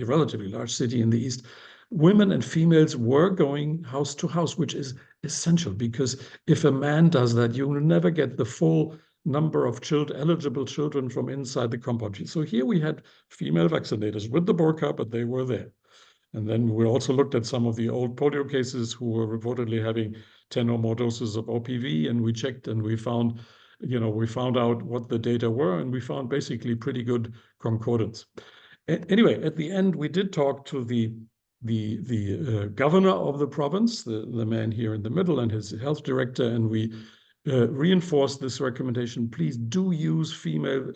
relatively large city in the east, women and females were going house to house, which is essential, because if a man does that, you will never get the full number of eligible children from inside the compound. So here we had female vaccinators with the burqa, but they were there. And then we also looked at some of the old polio cases who were reportedly having 10 or more doses of OPV, and we checked and we found out what the data were, and we found basically pretty good concordance. Anyway, at the end, we did talk to the governor of the province, the man here in the middle, and his health director, and we reinforced this recommendation. Please do use female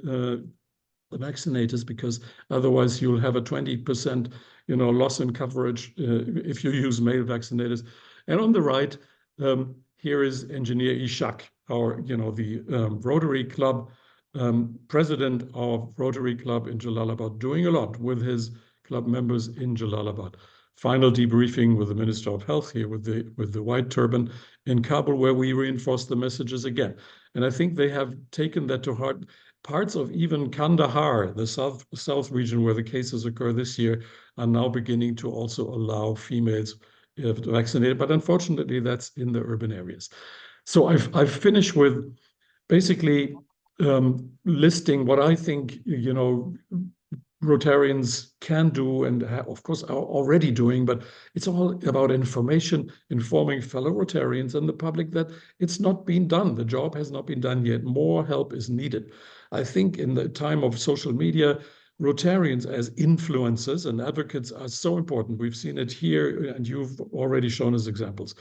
vaccinators, because otherwise you'll have a 20% loss in coverage if you use male vaccinators. And on the right, here is Engineer Ishak, the Rotary Club president of Rotary Club in Jalalabad, doing a lot with his club members in Jalalabad. Final debriefing with the Minister of Health here with the white turban in Kabul, where we reinforced the messages again. And I think they have taken that to heart. Parts of even Kandahar, the south region where the cases occur this year, are now beginning to also allow females to vaccinate. But unfortunately, that's in the urban areas. So I've finished with basically listing what I think Rotarians can do and of course are already doing, but it's all about information, informing fellow Rotarians and the public that it's not been done. The job has not been done yet. More help is needed. I think in the time of social media, Rotarians as influencers and advocates are so important. We've seen it here, and you've already shown us examples.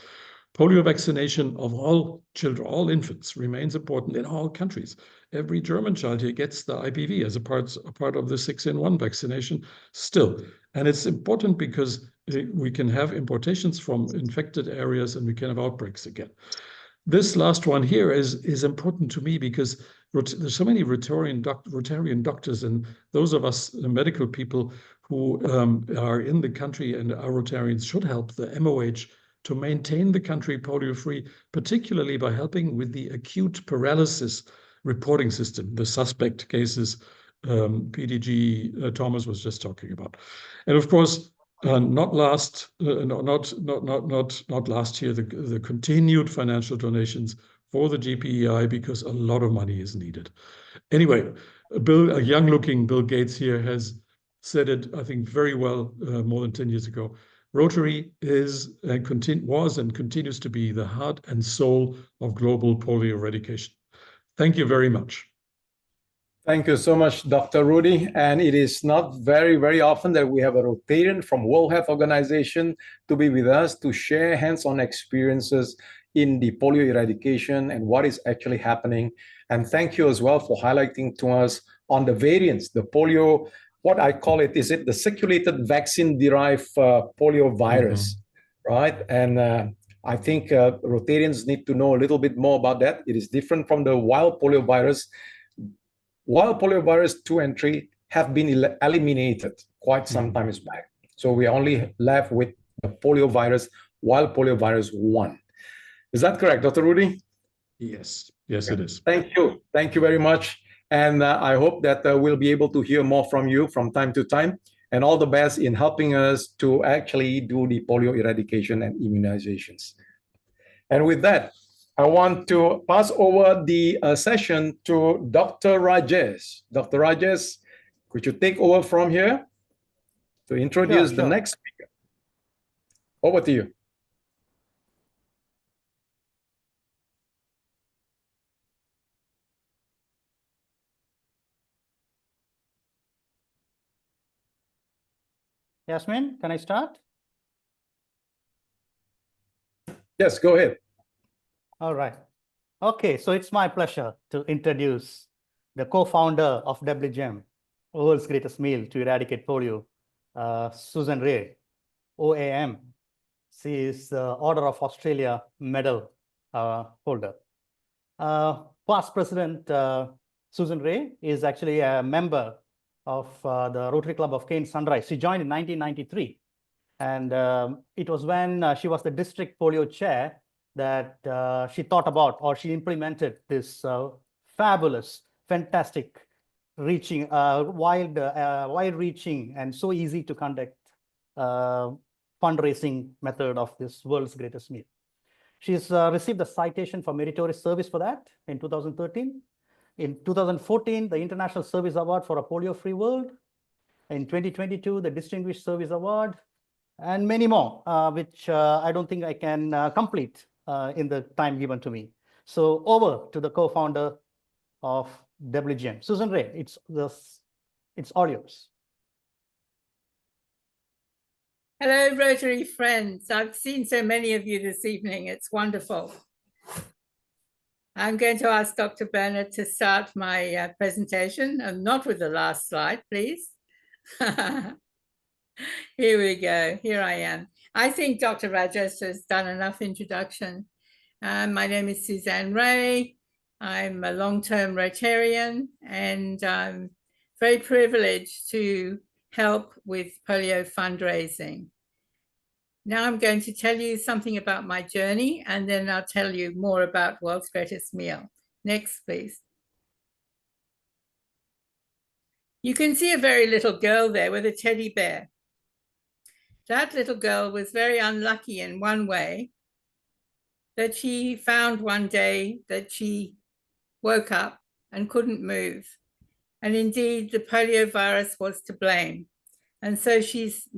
Polio vaccination of all children, all infants, remains important in all countries. Every German child here gets the IPV as a part of the 6-in-1 vaccination still. And it's important because we can have importations from infected areas and we can have outbreaks again. This last one here is important to me because there's so many Rotarian doctors and those of us medical people who are in the country and are Rotarians should help the MOH to maintain the country polio-free, particularly by helping with the acute paralysis reporting system, the suspect cases PDG Thomas was just talking about. And of course, not last year, the continued financial donations for the GPEI, because a lot of money is needed. Anyway, a young-looking Bill Gates here has said it, I think, very well more than 10 years ago. Rotary was and continues to be the heart and soul of global polio eradication. Thank you very much. Thank you so much, Dr. Rudi. And it is not very, very often that we have a Rotarian from World Health Organization to be with us to share hands-on experiences in the polio eradication and what is actually happening. And thank you as well for highlighting to us on the variants, the polio, what I call it, is it the circulated vaccine-derived polio virus, right? And I think Rotarians need to know a little bit more about that. It is different from the wild polio virus. Wild polio virus 2 and 3 have been eliminated quite some time back. So we only left with the polio virus, wild polio virus 1. Is that correct, Dr. Rudi? Yes, yes, it is. Thank you. Thank you very much. And I hope that we'll be able to hear more from you from time to time. And all the best in helping us to actually do the polio eradication and immunizations. And with that, I want to pass over the session to Dr. Rajesh. Dr. Rajesh, could you take over from here to introduce the next speaker? Over to you. Yasmin, can I start? Yes, go ahead. All right. Okay, so it's my pleasure to introduce the co-founder of WGEM, World's Greatest Meal to Eradicate Polio, Susanne Ray, OAM. She is the Order of Australia medal holder. Past President Susanne Ray is actually a member of the Rotary Club of Cane Sunrise. She joined in 1993. And it was when she was the district polio chair that she thought about, or she implemented this fabulous, fantastic, reaching, wide-reaching, and so easy to conduct fundraising method of this World's Greatest Meal. She's received a citation for meritorious service for that in 2013. In 2014, the International Service Award for a Polio-Free World. In 2022, the Distinguished Service Award, and many more, which I don't think I can complete in the time given to me. So over to the co-founder of WGEM, Susanne Ray. It's all yours. Hello, Rotary friends. I've seen so many of you this evening. It's wonderful. I'm going to ask Dr. Bernard to start my presentation, and not with the last slide, please. Here we go. Here I am. I think Dr. Rajesh has done enough introduction. My name is Susanne Ray. I'm a long-term Rotarian, and I'm very privileged to help with polio fundraising. Now I'm going to tell you something about my journey, and then I'll tell you more about World's Greatest Meal. Next, please. You can see a very little girl there with a teddy bear. That little girl was very unlucky in one way, that she found one day that she woke up and couldn't move. And indeed, the polio virus was to blame. And so she's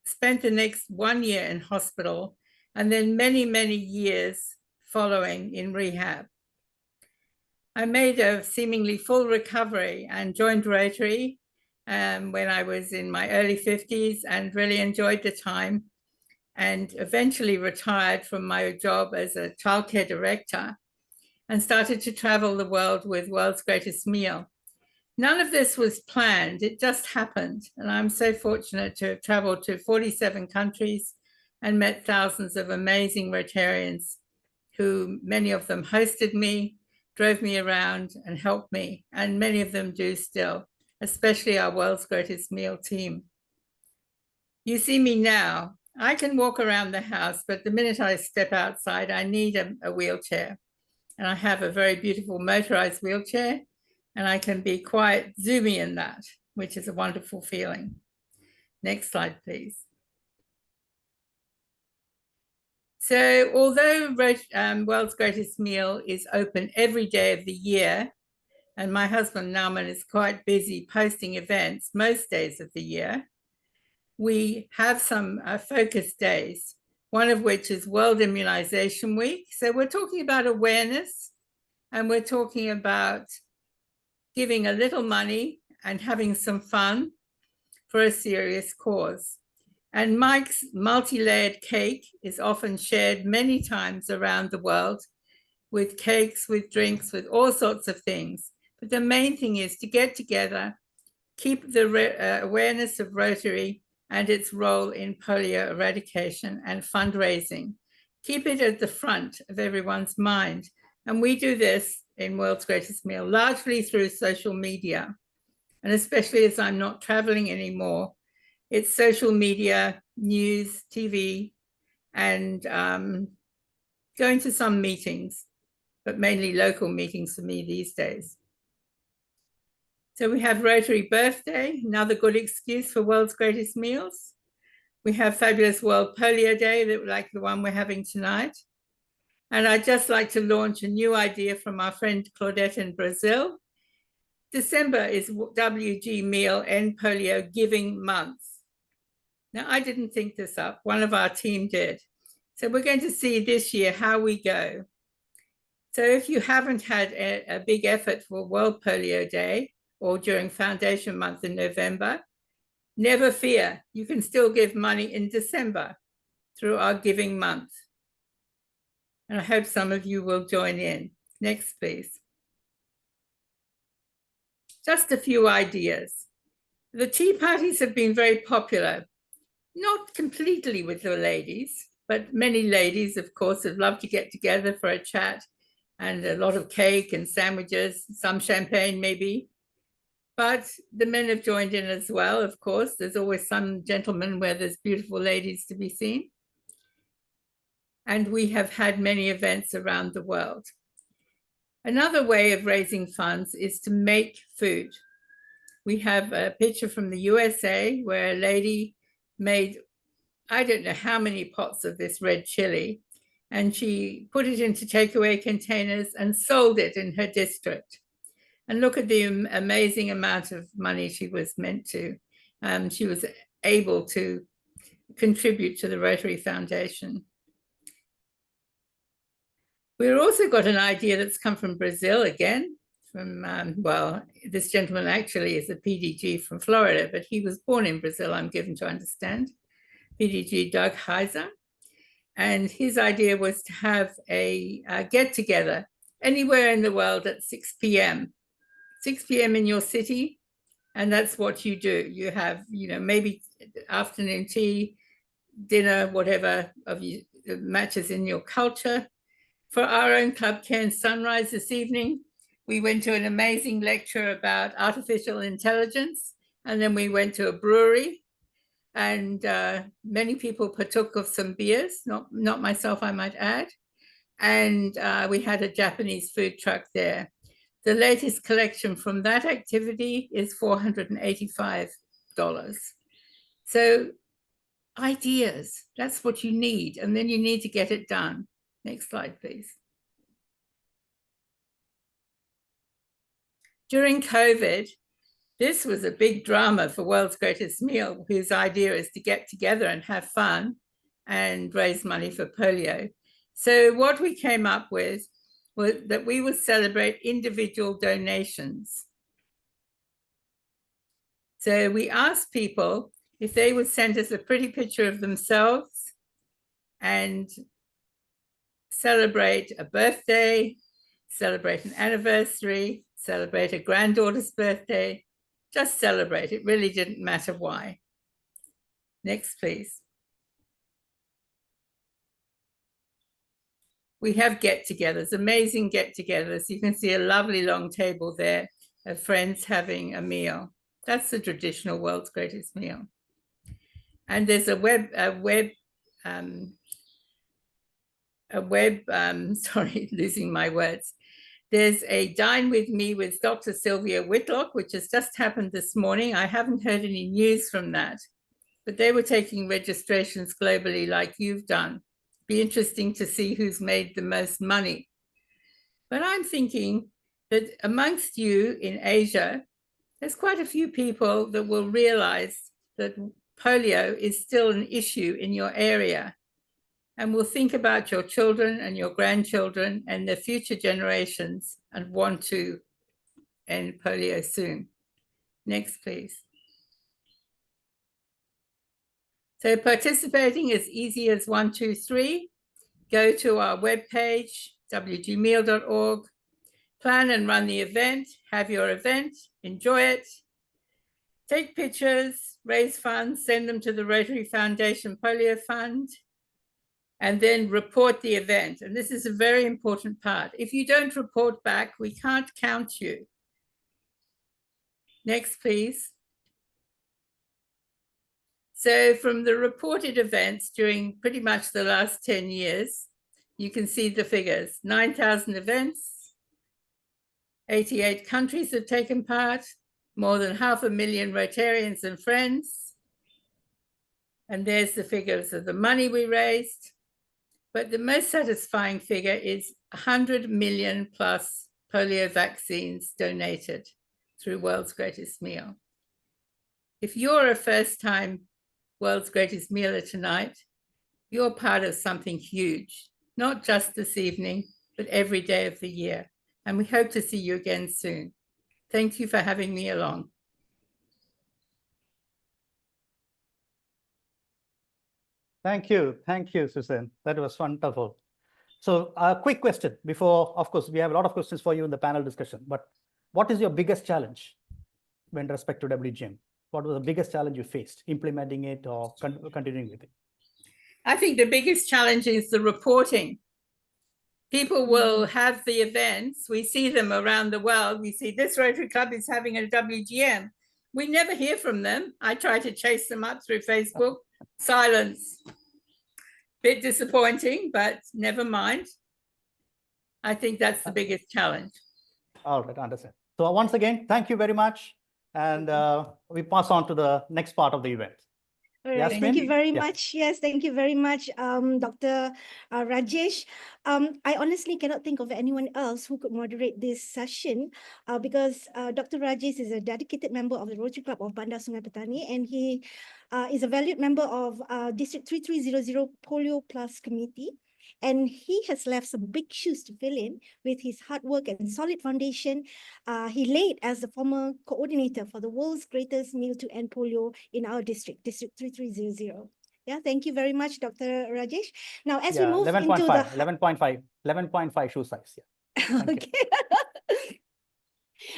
spent the next 1 year in hospital, and then many, many years following in rehab. I made a seemingly full recovery and joined Rotary when I was in my early 50s, and really enjoyed the time, and eventually retired from my job as a childcare director and started to travel the world with World's Greatest Meal. None of this was planned, it just happened. And I'm so fortunate to have traveled to 47 countries and met thousands of amazing Rotarians who, many of them hosted me, drove me around and helped me. And many of them do still, especially our World's Greatest Meal team. You see me now, I can walk around the house, but the minute I step outside, I need a wheelchair. And I have a very beautiful motorized wheelchair, and I can be quite zoomy in that, which is a wonderful feeling. Next slide, please. So although World's Greatest Meal is open every day of the year, and my husband Nauman is quite busy posting events most days of the year, we have some focus days, one of which is World Immunization Week. So we're talking about awareness, and we're talking about giving a little money and having some fun for a serious cause. And Mike's multi-layered cake is often shared many times around the world, with cakes, with drinks, with all sorts of things. But the main thing is to get together, keep the awareness of Rotary and its role in polio eradication and fundraising. Keep it at the front of everyone's mind. And we do this in World's Greatest Meal, largely through social media. And especially as I'm not traveling anymore, it's social media, news, TV, and going to some meetings, but mainly local meetings for me these days. So we have Rotary Birthday, another good excuse for World's Greatest Meals. We have fabulous World Polio Day, like the one we're having tonight. And I'd just like to launch a new idea from our friend Claudette in Brazil. December is WG Meal End Polio Giving Month. Now, I didn't think this up. One of our team did. So we're going to see this year how we go. So if you haven't had a big effort for World Polio Day or during Foundation Month in November, never fear. You can still give money in December through our Giving Month. And I hope some of you will join in. Next, please. Just a few ideas. The tea parties have been very popular, not completely with the ladies, but many ladies, of course, would love to get together for a chat and a lot of cake and sandwiches, some champagne maybe. But the men have joined in as well, of course. There's always some gentlemen where there's beautiful ladies to be seen. And we have had many events around the world. Another way of raising funds is to make food. We have a picture from the USA where a lady made, I don't know how many pots of this red chili, and she put it into takeaway containers and sold it in her district. And look at the amazing amount of money she was meant to. She was able to contribute to the Rotary Foundation. We've also got an idea that's come from Brazil again, from, well, this gentleman actually is a PDG from Florida, but he was born in Brazil, I'm given to understand, PDG Doug Heiser. And his idea was to have a get-together anywhere in the world at 6 p.m. 6 p.m. in your city, and that's what you do. You have, you know, maybe afternoon tea, dinner, whatever of you matches in your culture. For our own Club Cairn Sunrise this evening, we went to an amazing lecture about artificial intelligence, and then we went to a brewery, and many people partook of some beers, not myself, I might add, and we had a Japanese food truck there. The latest collection from that activity is $485. So ideas, that's what you need, and then you need to get it done. Next slide, please. During COVID, this was a big drama for World's Greatest Meal, whose idea is to get together and have fun and raise money for polio. So what we came up with was that we would celebrate individual donations. So we asked people if they would send us a pretty picture of themselves and celebrate a birthday, celebrate an anniversary, celebrate a granddaughter's birthday, just celebrate. It really didn't matter why. Next, please. We have get-togethers, amazing get-togethers. You can see a lovely long table there of friends having a meal. That's the traditional World's Greatest Meal. And there's sorry, losing my words. There's a Dine With Me with Dr. Sylvia Whitlock, which has just happened this morning. I haven't heard any news from that, but they were taking registrations globally like you've done. Be interesting to see who's made the most money. But I'm thinking that amongst you in Asia, there's quite a few people that will realize that polio is still an issue in your area, and will think about your children and your grandchildren and the future generations and want to end polio soon. Next, please. So participating is easy as 1, 2, 3. Go to our webpage, wgmeal.org, plan and run the event, have your event, enjoy it, take pictures, raise funds, send them to the Rotary Foundation Polio Fund, and then report the event. And this is a very important part. If you don't report back, we can't count you. Next, please. So from the reported events during pretty much the last 10 years, you can see the figures. 9,000 events, 88 countries have taken part, more than 500,000 Rotarians and friends. And there's the figures of the money we raised. But the most satisfying figure is 100 million plus polio vaccines donated through World's Greatest Meal. If you're a first-time World's Greatest Mealer tonight, you're part of something huge, not just this evening, but every day of the year. And we hope to see you again soon. Thank you for having me along. Thank you, Susanne. That was wonderful. So a quick question before, of course, we have a lot of questions for you in the panel discussion, but what is your biggest challenge when respect to WGM? What was the biggest challenge you faced implementing it or continuing with it? I think the biggest challenge is the reporting. People will have the events. We see them around the world. We see this Rotary Club is having a WGM. We never hear from them. I try to chase them up through Facebook. Silence. Bit disappointing, but never mind. I think that's the biggest challenge. All right, understand. So once again, thank you very much. And we pass on to the next part of the event. All right, Yasmin? thank you very Yeah. much. Yes, thank you very much, Dr. Rajesh. I honestly cannot think of anyone else who could moderate this session because Dr. Rajesh is a dedicated member of the Rotary Club of Bandar Sungai Petani, and he is a valued member of District 3300 PolioPlus Committee. And he has left some big shoes to fill in with his hard work and solid foundation he laid as the former coordinator for the world's greatest meal to end polio in our district, District 3300. Yeah, thank you very much, Dr. Rajesh. Now, as we move 11.5, into the 11.5 shoe size. Yeah. okay.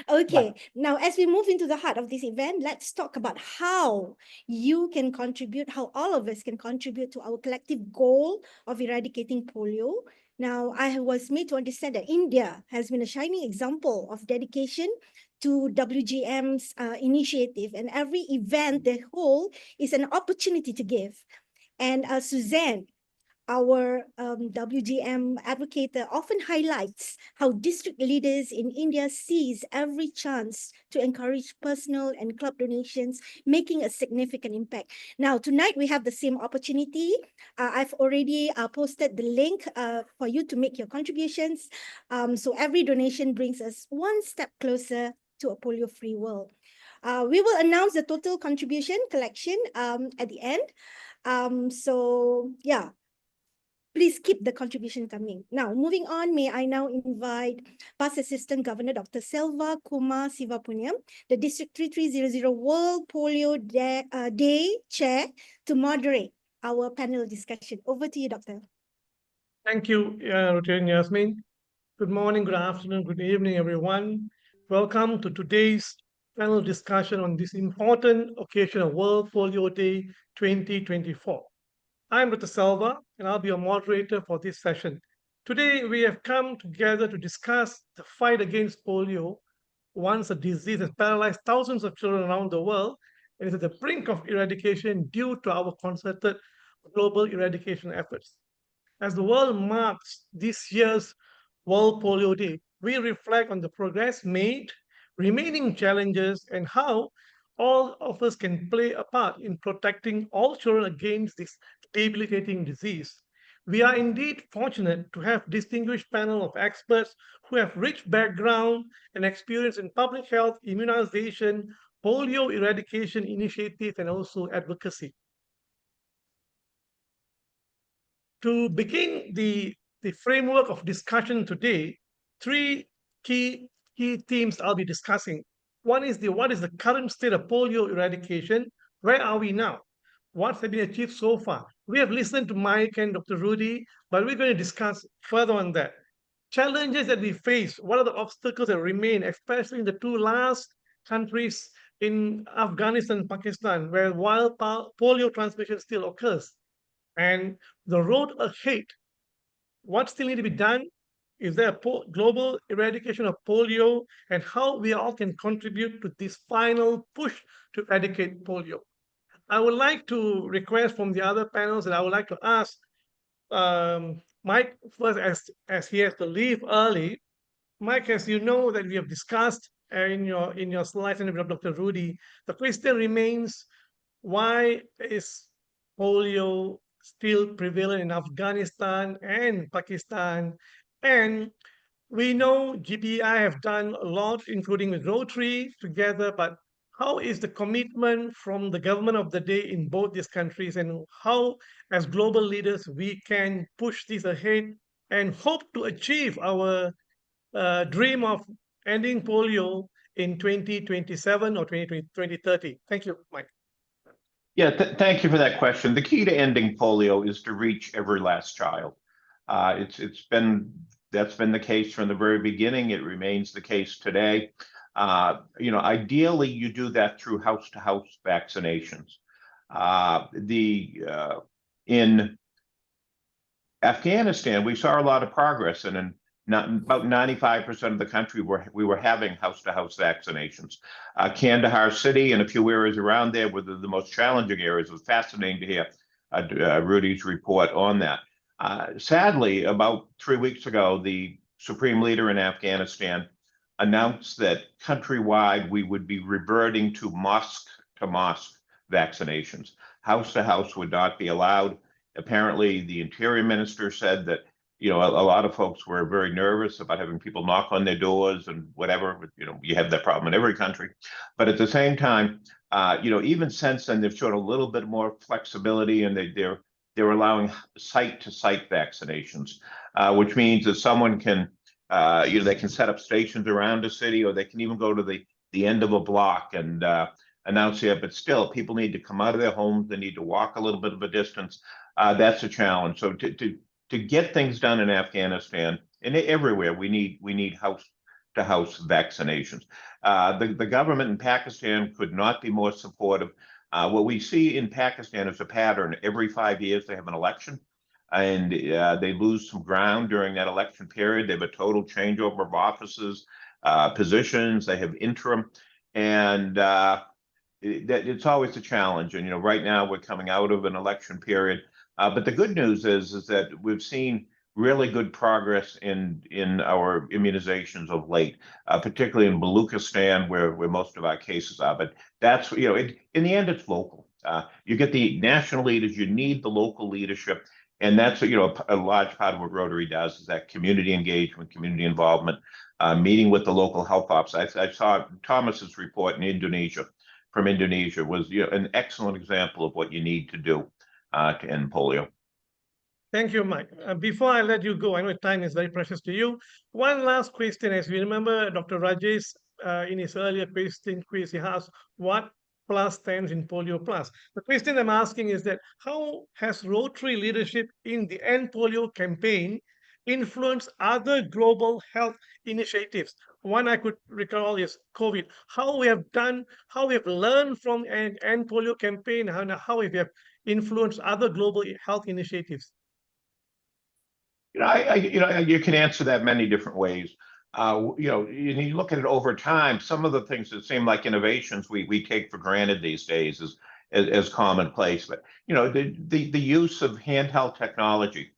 Okay, now as we move into the heart of this event, let's talk about how you can contribute, how all of us can contribute to our collective goal of eradicating polio. Now, I was made to understand that India has been a shining example of dedication to WGM's initiative, and every event they hold is an opportunity to give. And Susanne, our WGM advocate, often highlights how district leaders in India seize every chance to encourage personal and club donations, making a significant impact. Now, tonight we have the same opportunity. I've already posted the link for you to make your contributions. So every donation brings us one step closer to a polio-free world. We will announce the total contribution collection at the end. So yeah. Please keep the contribution coming. Now, moving on, may I now invite Past Assistant Governor Dr. Selva Kumar Sivapunniam, the District 3300 World Polio Day Chair, to moderate our panel discussion. Over to you, Doctor. Thank you, Rotarian Yasmin. Good morning, good afternoon, good evening, everyone. Welcome to today's panel discussion on this important occasion of World Polio Day 2024. I'm Dr. Selva, and I'll be your moderator for this session. Today, we have come together to discuss the fight against polio, once a disease has paralyzed thousands of children around the world and is at the brink of eradication due to our concerted global eradication efforts. As the world marks this year's World Polio Day, we reflect on the progress made, remaining challenges, and how all of us can play a part in protecting all children against this debilitating disease. We are indeed fortunate to have a distinguished panel of experts who have rich background and experience in public health, immunization, polio eradication initiatives, and also advocacy. To begin the framework of discussion today, three key themes I'll be discussing. One is what is the current state of polio eradication? Where are we now? What has been achieved so far? We have listened to Mike and Dr. Rudi, but we're going to discuss further on that. Challenges that we face, what are the obstacles that remain, especially in the two last countries in Afghanistan and Pakistan, where wild polio transmission still occurs. And the road ahead, what still needs to be done? Is there a global eradication of polio, and how we all can contribute to this final push to eradicate polio? I would like to request from the other panels, and I would like to ask Mike first, as he has to leave early. Mike, as you know that we have discussed in your slides and with Dr. Rudi, the question remains: why is polio still prevalent in Afghanistan and Pakistan. And we know GPI have done a lot, including with Rotary together, but how is the commitment from the government of the day in both these countries, and how, as global leaders, we can push this ahead and hope to achieve our dream of ending polio in 2027 or 2030? Thank you, Mike. Yeah, thank you for that question. The key to ending polio is to reach every last child. That's been the case from the very beginning. It remains the case today. Ideally, you do that through house-to-house vaccinations. In Afghanistan, we saw a lot of progress, and in about 95% of the country we were having house-to-house vaccinations. Kandahar City and a few areas around there were the most challenging areas. It was fascinating to hear Rudi's report on that. Sadly, about 3 weeks ago, the supreme leader in Afghanistan announced that countrywide we would be reverting to mosque-to-mosque vaccinations. House-to-house would not be allowed. Apparently, the interior minister said that a lot of folks were very nervous about having people knock on their doors and whatever. You have that problem in every country. But at the same time, even since then, they've shown a little bit more flexibility, and they're allowing site-to-site vaccinations, which means that someone can, they can set up stations around a city, or they can even go to the end of a block and announce it. But still, people need to come out of their homes. They need to walk a little bit of a distance. That's a challenge. So to get things done in Afghanistan and everywhere, we need house-to-house vaccinations. The government in Pakistan could not be more supportive. What we see in Pakistan is a pattern. Every 5 years, they have an election, and they lose some ground during that election period. They have a total changeover of offices, positions. They have interim, and it's always a challenge. And right now we're coming out of an election period. But the good news is that we've seen really good progress in our immunizations of late, particularly in Baluchistan, where most of our cases are. But that's, in the end, it's local. You get the national leaders, you need the local leadership. And that's, a large part of what Rotary does, is that community engagement, community involvement, meeting with the local health ops. I saw Thomas's report from Indonesia was an excellent example of what you need to do to end polio. Thank you, Mike. Before I let you go, I know time is very precious to you. One last question. As we remember, Dr. Rajesh, in his earlier quiz, he asked what plus stands in PolioPlus. The question I'm asking is that how has Rotary leadership in the End Polio campaign influenced other global health initiatives? One I could recall is COVID. How we have learned from an End Polio campaign, and how we have influenced other global health initiatives. You can answer that many different ways. You look at it over time. Some of the things that seem like innovations we take for granted these days as commonplace. But the use of handheld technology.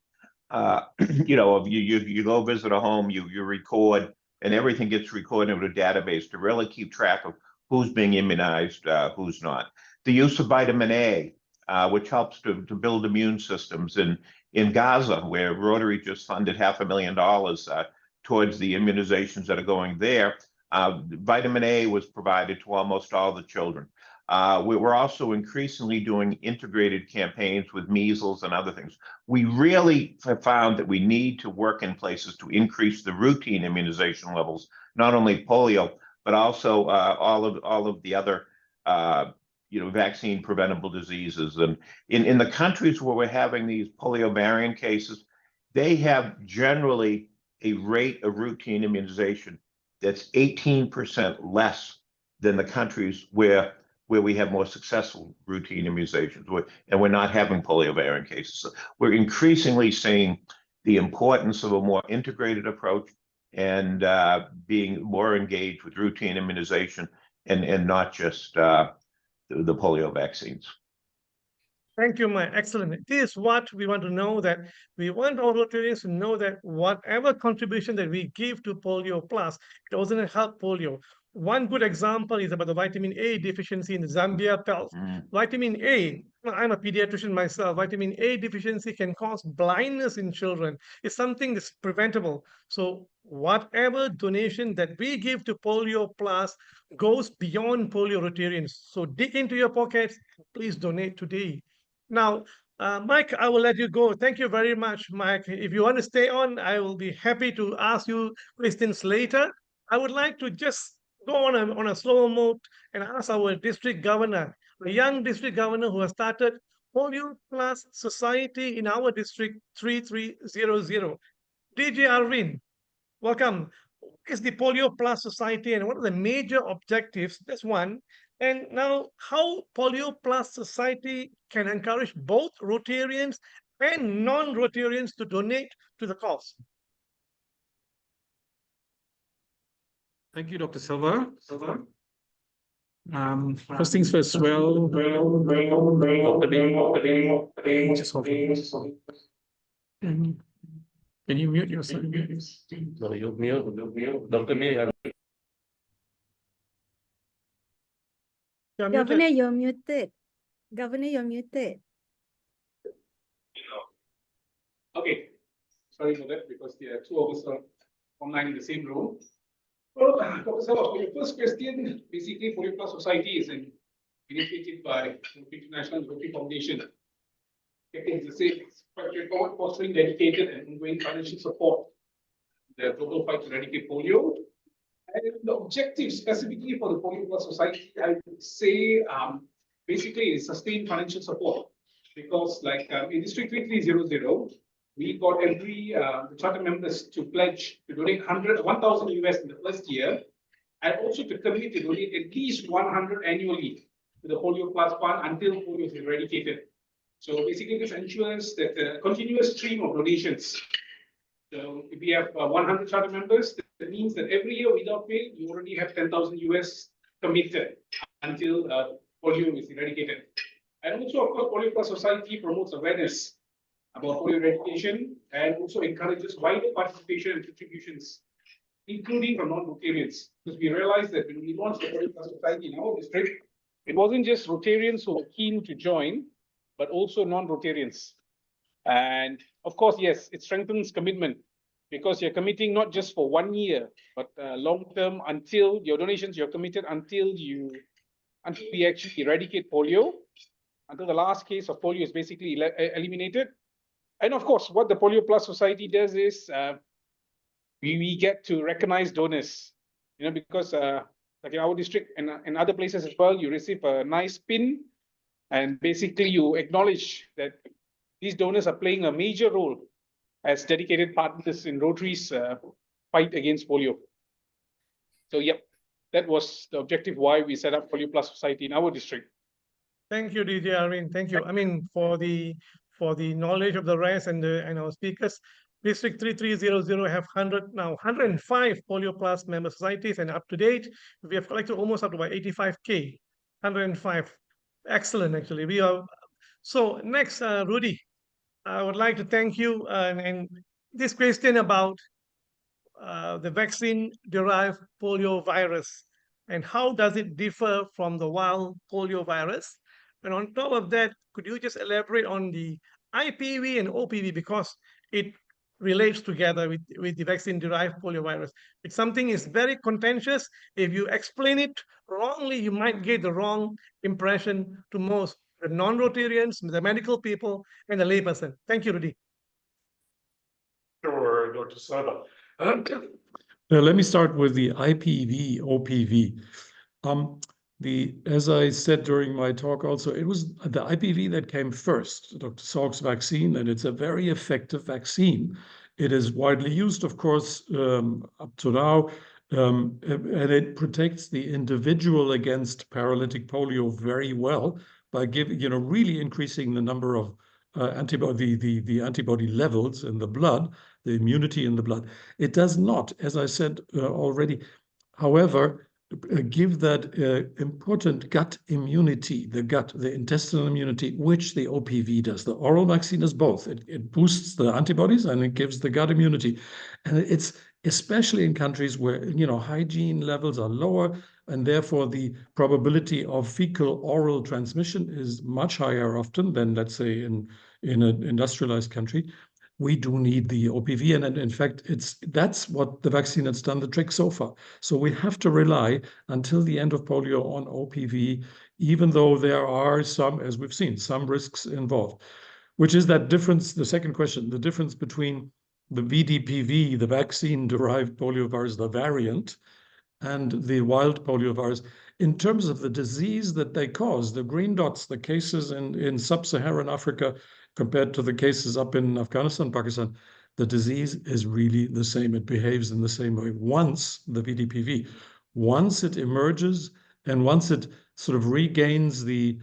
You go visit a home, you record, and everything gets recorded into a database to really keep track of who's being immunized, who's not. The use of vitamin A, which helps to build immune systems. In Gaza, where Rotary just funded $500,000 towards the immunizations that are going there, vitamin A was provided to almost all the children. We're also increasingly doing integrated campaigns with measles and other things. We really have found that we need to work in places to increase the routine immunization levels, not only polio, but also all of the other vaccine preventable diseases. And in the countries where we're having these polio variant cases, they have generally a rate of routine immunization that's 18% less than the countries where we have more successful routine immunizations, and we're not having polio variant cases. So we're increasingly seeing the importance of a more integrated approach and being more engaged with routine immunization and not just the polio vaccines. Thank you, Mike. Excellent. This is what we want to know, that we want our Rotarians to know that whatever contribution that we give to PolioPlus, it doesn't help polio. One good example is about the vitamin A deficiency in the Zambia Pels. Vitamin A I'm a pediatrician myself. Vitamin A deficiency can cause blindness in children. It's something that's preventable. So whatever donation that we give to PolioPlus goes beyond polio Rotarians. So dig into your pockets. Please donate today. Now, Mike, I will let you go. Thank you very much, Mike. If you want to stay on, I will be happy to ask you questions later. I would like to just go on a slow mode and ask our district governor, a young district governor who has started PolioPlus Society in our district 3300. DJ Arvind, welcome. What is the PolioPlus Society and what are the major objectives? That's one. And now, how PolioPlus Society can encourage both Rotarians and non-Rotarians to donate to the cause. Thank you, Dr. Selva. First things first, just hold on. Can you mute yourself? No, you mute. Dr. Mia. You're Governor, muted. you're muted. Governor, you're muted. Okay, sorry for that because there are two of us online in the same room. Well, Dr. Selva, for your first question, basically PolioPlus Society is initiated by the International Rotary Foundation. It's the same, straightforward, fostering dedicated and ongoing financial support to the global fight to eradicate polio. And the objective specifically for the PolioPlus Society, I would say, basically is sustained financial support. Because like in District 3300, we got every charter members to pledge to donate 1,000 US in the first year, and also to commit to donate at least 100 annually to the PolioPlus fund until polio is eradicated. So basically, this ensures that the continuous stream of donations. So if we have 100 charter members, that means that every year without fail, you already have 10,000 US committed until polio is eradicated. And also, of course, PolioPlus Society promotes awareness about polio eradication and also encourages wider participation and contributions, including from non-Rotarians. Because we realized that when we launched the PolioPlus Society in our district, it wasn't just Rotarians who were keen to join, but also non-Rotarians. And of course, yes, it strengthens commitment because you're committing not just for 1 year, but long-term until your donations, you're committed until we actually eradicate polio, until the last case of polio is basically eliminated. And of course, what the PolioPlus Society does is we get to recognize donors, because like in our district and other places as well, you receive a nice pin and basically you acknowledge that these donors are playing a major role as dedicated partners in Rotary's fight against polio. So, yep, that was the objective why we set up PolioPlus Society in our district. Thank you, DJ Arvind. Thank you. I mean, for the knowledge of the rest and our speakers, District 3300 have 105 PolioPlus member societies, and up to date, we have collected almost up to about 85K. 105. Excellent, actually. We are. So next, Rudi, I would like to thank you. And this question about the vaccine-derived polio virus and how does it differ from the wild polio virus? And on top of that, could you just elaborate on the IPV and OPV because it relates together with the vaccine-derived polio virus. If something is very contentious, if you explain it wrongly, you might get the wrong impression to most the non-Rotarians, the medical people, and the layperson. Thank you, Rudi. Sure, Dr. Selva. Let me start with the IPV, OPV. As I said during my talk also, it was the IPV that came first, Dr. Salk's vaccine, and it's a very effective vaccine. It is widely used, of course, up to now, and it protects the individual against paralytic polio very well by giving, really increasing the number of the antibody levels in the blood, the immunity in the blood. It does not, as I said already, however, give that important gut immunity, the intestinal immunity, which the OPV does. The oral vaccine does both. It boosts the antibodies and it gives the gut immunity. And it's especially in countries where, hygiene levels are lower, and therefore the probability of fecal oral transmission is much higher often than, let's say, in an industrialized country. We do need the OPV, and in fact, that's what the vaccine has done the trick so far. So we have to rely until the end of polio on OPV, even though there are some, as we've seen, some risks involved, which is that difference, the second question, the difference between the VDPV, the vaccine-derived poliovirus, the variant, and the wild poliovirus, in terms of the disease that they cause, the green dots, the cases in sub-Saharan Africa, compared to the cases up in Afghanistan, Pakistan, the disease is really the same. It behaves in the same way. Once the VDPV, once it emerges and once it sort of regains the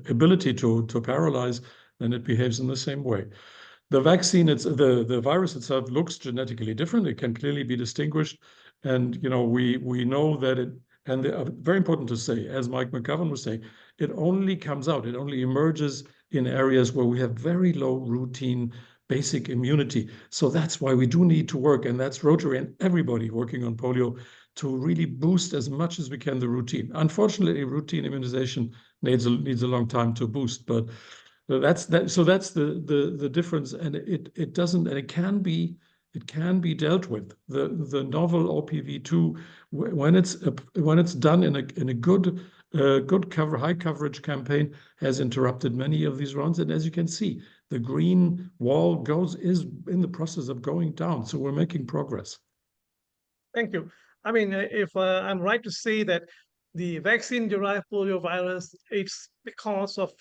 ability to paralyze, then it behaves in the same way. The vaccine, the virus itself looks genetically different. It can clearly be distinguished, and we know that it. And very important to say, as Mike McGovern was saying, it only comes out, it only emerges in areas where we have very low routine basic immunity. So that's why we do need to work, and that's Rotary and everybody working on polio, to really boost as much as we can the routine. Unfortunately, routine immunization needs a long time to boost, but that's the difference, and it doesn't, and it can be dealt with. The novel OPV2, when it's done in a good high coverage campaign, has interrupted many of these runs. And as you can see, the green wall is in the process of going down. So we're making progress. Thank you. I mean, if I'm right to say that the vaccine-derived poliovirus, it's because of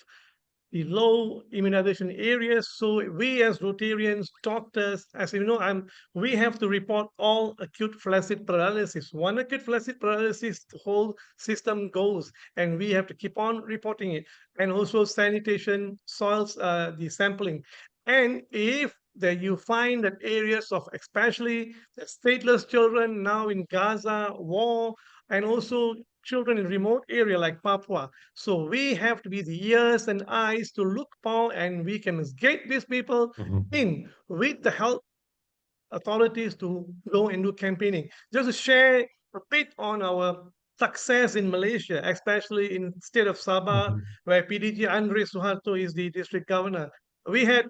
the low immunization areas. So we as Rotarians, doctors, as you know, we have to report all acute flaccid paralysis. One acute flaccid paralysis, the whole system goes, and we have to keep on reporting it. And also sanitation, soils, the sampling. And if you find that areas of, especially the stateless children now in Gaza, war, and also children in remote area like Papua. So we have to be the ears and eyes to look for, and we can get these people in with the health authorities to go and do campaigning. Just to share a bit on our success in Malaysia, especially in state of Sabah, where PDG Andre Suharto is the district governor. We had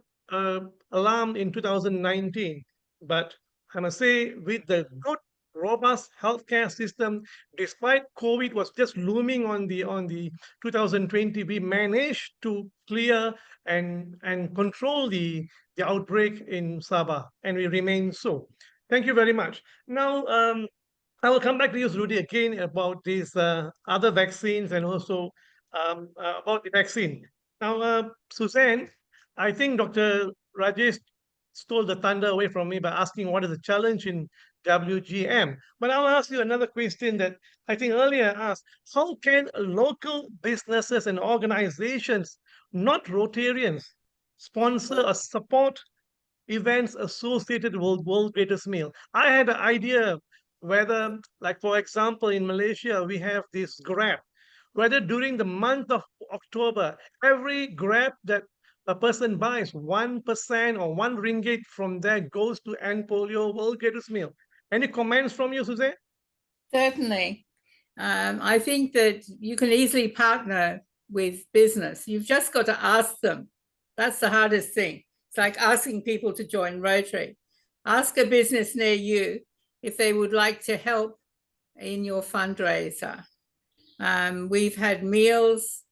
alarm in 2019, but I must say, with the good robust healthcare system, despite COVID was just looming on the 2020, we managed to clear and control the outbreak in Sabah, and we remain so. Thank you very much. Now, I will come back to you, Rudi, again about these other vaccines and also about the vaccine. Now, Susanne, I think Dr. Rajesh stole the thunder away from me by asking what is the challenge in WGM. But I'll ask you another question that I think earlier asked. How can local businesses and organizations, not Rotarians, sponsor or support events associated with World Greatest Meal? I had an idea whether, like for example, in Malaysia, we have this Grab, whether during the month of October, every Grab that a person buys, 1% or RM1 from there goes to end polio World Greatest Meal. Any comments from you, Susanne? Certainly. I think that you can easily partner with business. You've just got to ask them. That's the hardest thing. It's like asking people to join Rotary. Ask a business near you if they would like to help in your fundraiser. We've had meals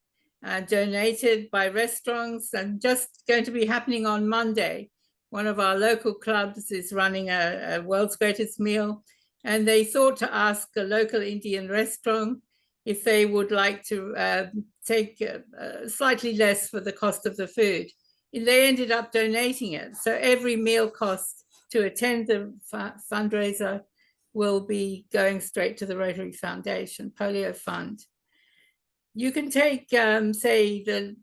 donated by restaurants, and just going to be happening on Monday. One of our local clubs is running a World's Greatest Meal, and they thought to ask a local Indian restaurant if they would like to take slightly less for the cost of the food. And they ended up donating it. So every meal cost to attend the fundraiser will be going straight to the Rotary Foundation Polio Fund. You can take, say, the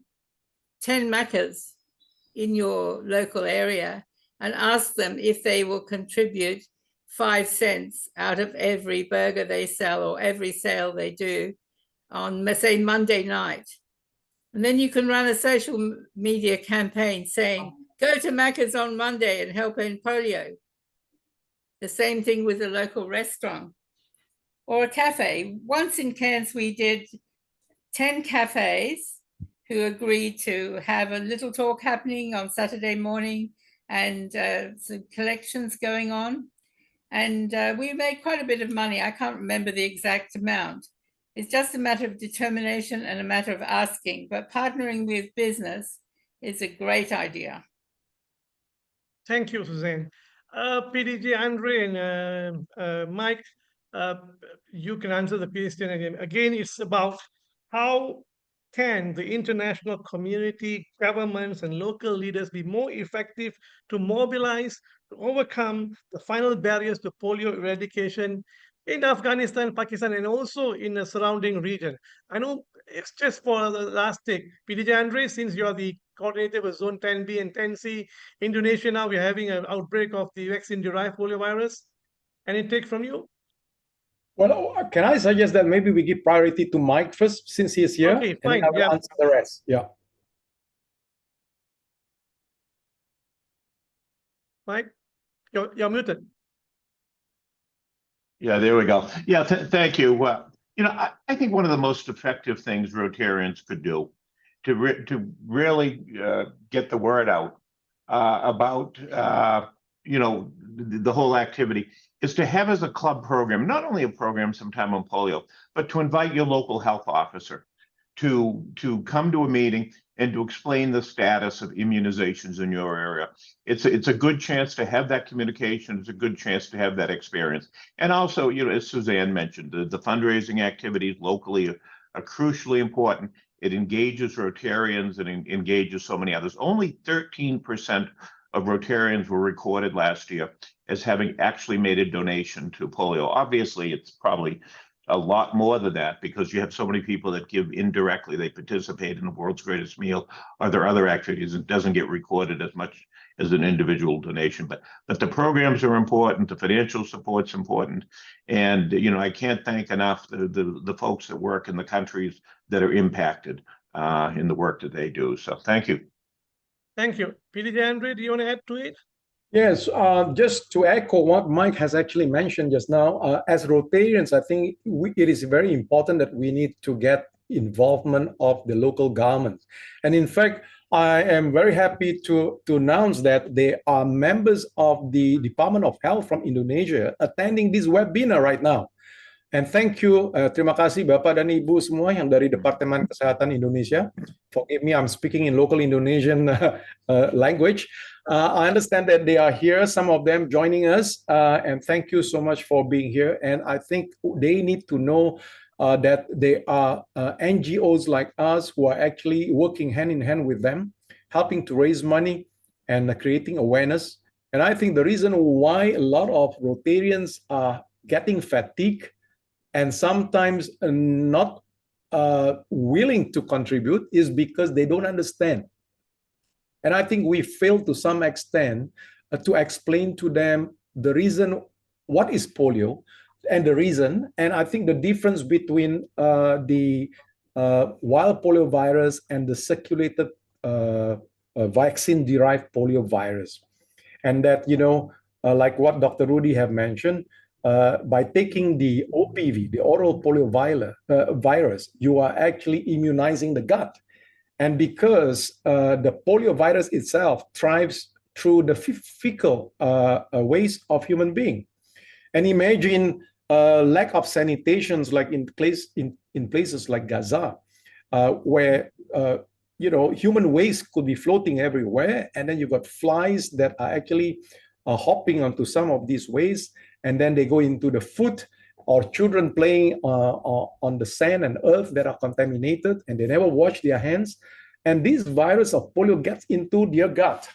10 Maccas in your local area and ask them if they will contribute 5 cents out of every burger they sell or every sale they do on, let's say, Monday night. And then you can run a social media campaign saying, go to Macca's on Monday and help end polio. The same thing with a local restaurant or a cafe. Once in Cairns, we did 10 cafes who agreed to have a little talk happening on Saturday morning and some collections going on. And we made quite a bit of money. I can't remember the exact amount. It's just a matter of determination and a matter of asking. But partnering with business is a great idea. Thank you, Susanne. PDG, Andre, and Mike, you can answer the question again. Again, it's about how can the international community, governments, and local leaders be more effective to mobilize, to overcome the final barriers to polio eradication in Afghanistan, Pakistan, and also in the surrounding region. I know it's just for the last take. PDG Andre, since you're the coordinator with Zone 10B and 10C, Indonesia now, we're having an outbreak of the vaccine-derived poliovirus. Any take from you? Well, can I suggest that maybe we give priority to Mike first, since he is here? Okay, and fine. then I will Yeah. answer the rest. Yeah. Mike, you're muted. Yeah, there we go. Yeah, thank you. You know, I think one of the most effective things Rotarians could do to really get the word out about you know, the whole activity is to have as a club program, not only a program sometime on polio, but to invite your local health officer to come to a meeting and to explain the status of immunizations in your area. It's a good chance to have that communication. It's a good chance to have that experience. And also, you know, as Susanne mentioned, the fundraising activities locally are crucially important. It engages Rotarians and engages so many others. Only 13% of Rotarians were recorded last year as having actually made a donation to polio. Obviously, it's probably a lot more than that because you have so many people that give indirectly. They participate in the world's greatest meal or their other activities. It doesn't get recorded as much as an individual donation, but the programs are important. The financial support's important. And, you know, I can't thank enough the folks that work in the countries that are impacted in the work that they do. So thank you. Thank you. PDG Andre, do you want to add to it? Yes, just to echo what Mike has actually mentioned just now, as Rotarians, I think it is very important that we need to get involvement of the local governments. And in fact, I am very happy to announce that there are members of the Department of Health from Indonesia attending this webinar right now. And thank you, terima kasih Bapak dan Ibu semua yang dari Departemen Kesehatan Indonesia. Forgive me, I'm speaking in local Indonesian language. I understand that they are here, some of them joining us, and thank you so much for being here. And I think they need to know that there are NGOs like us who are actually working hand in hand with them, helping to raise money and creating awareness. And I think the reason why a lot of Rotarians are getting fatigued and sometimes not willing to contribute is because they don't understand. And I think we fail to some extent to explain to them the reason, what is polio, and the reason. And I think the difference between the wild polio virus and the circulated vaccine-derived polio virus. And that, you know, like what Dr. Rudi have mentioned, by taking the OPV, the oral polio virus, you are actually immunizing the gut. And because the polio virus itself thrives through the fecal waste of human being. And imagine lack of sanitations like in places like Gaza, where you know, human waste could be floating everywhere, and then you got flies that are actually hopping onto some of these waste, and then they go into the food, or children playing on the sand and earth that are contaminated, and they never wash their hands, and this virus of polio gets into their gut.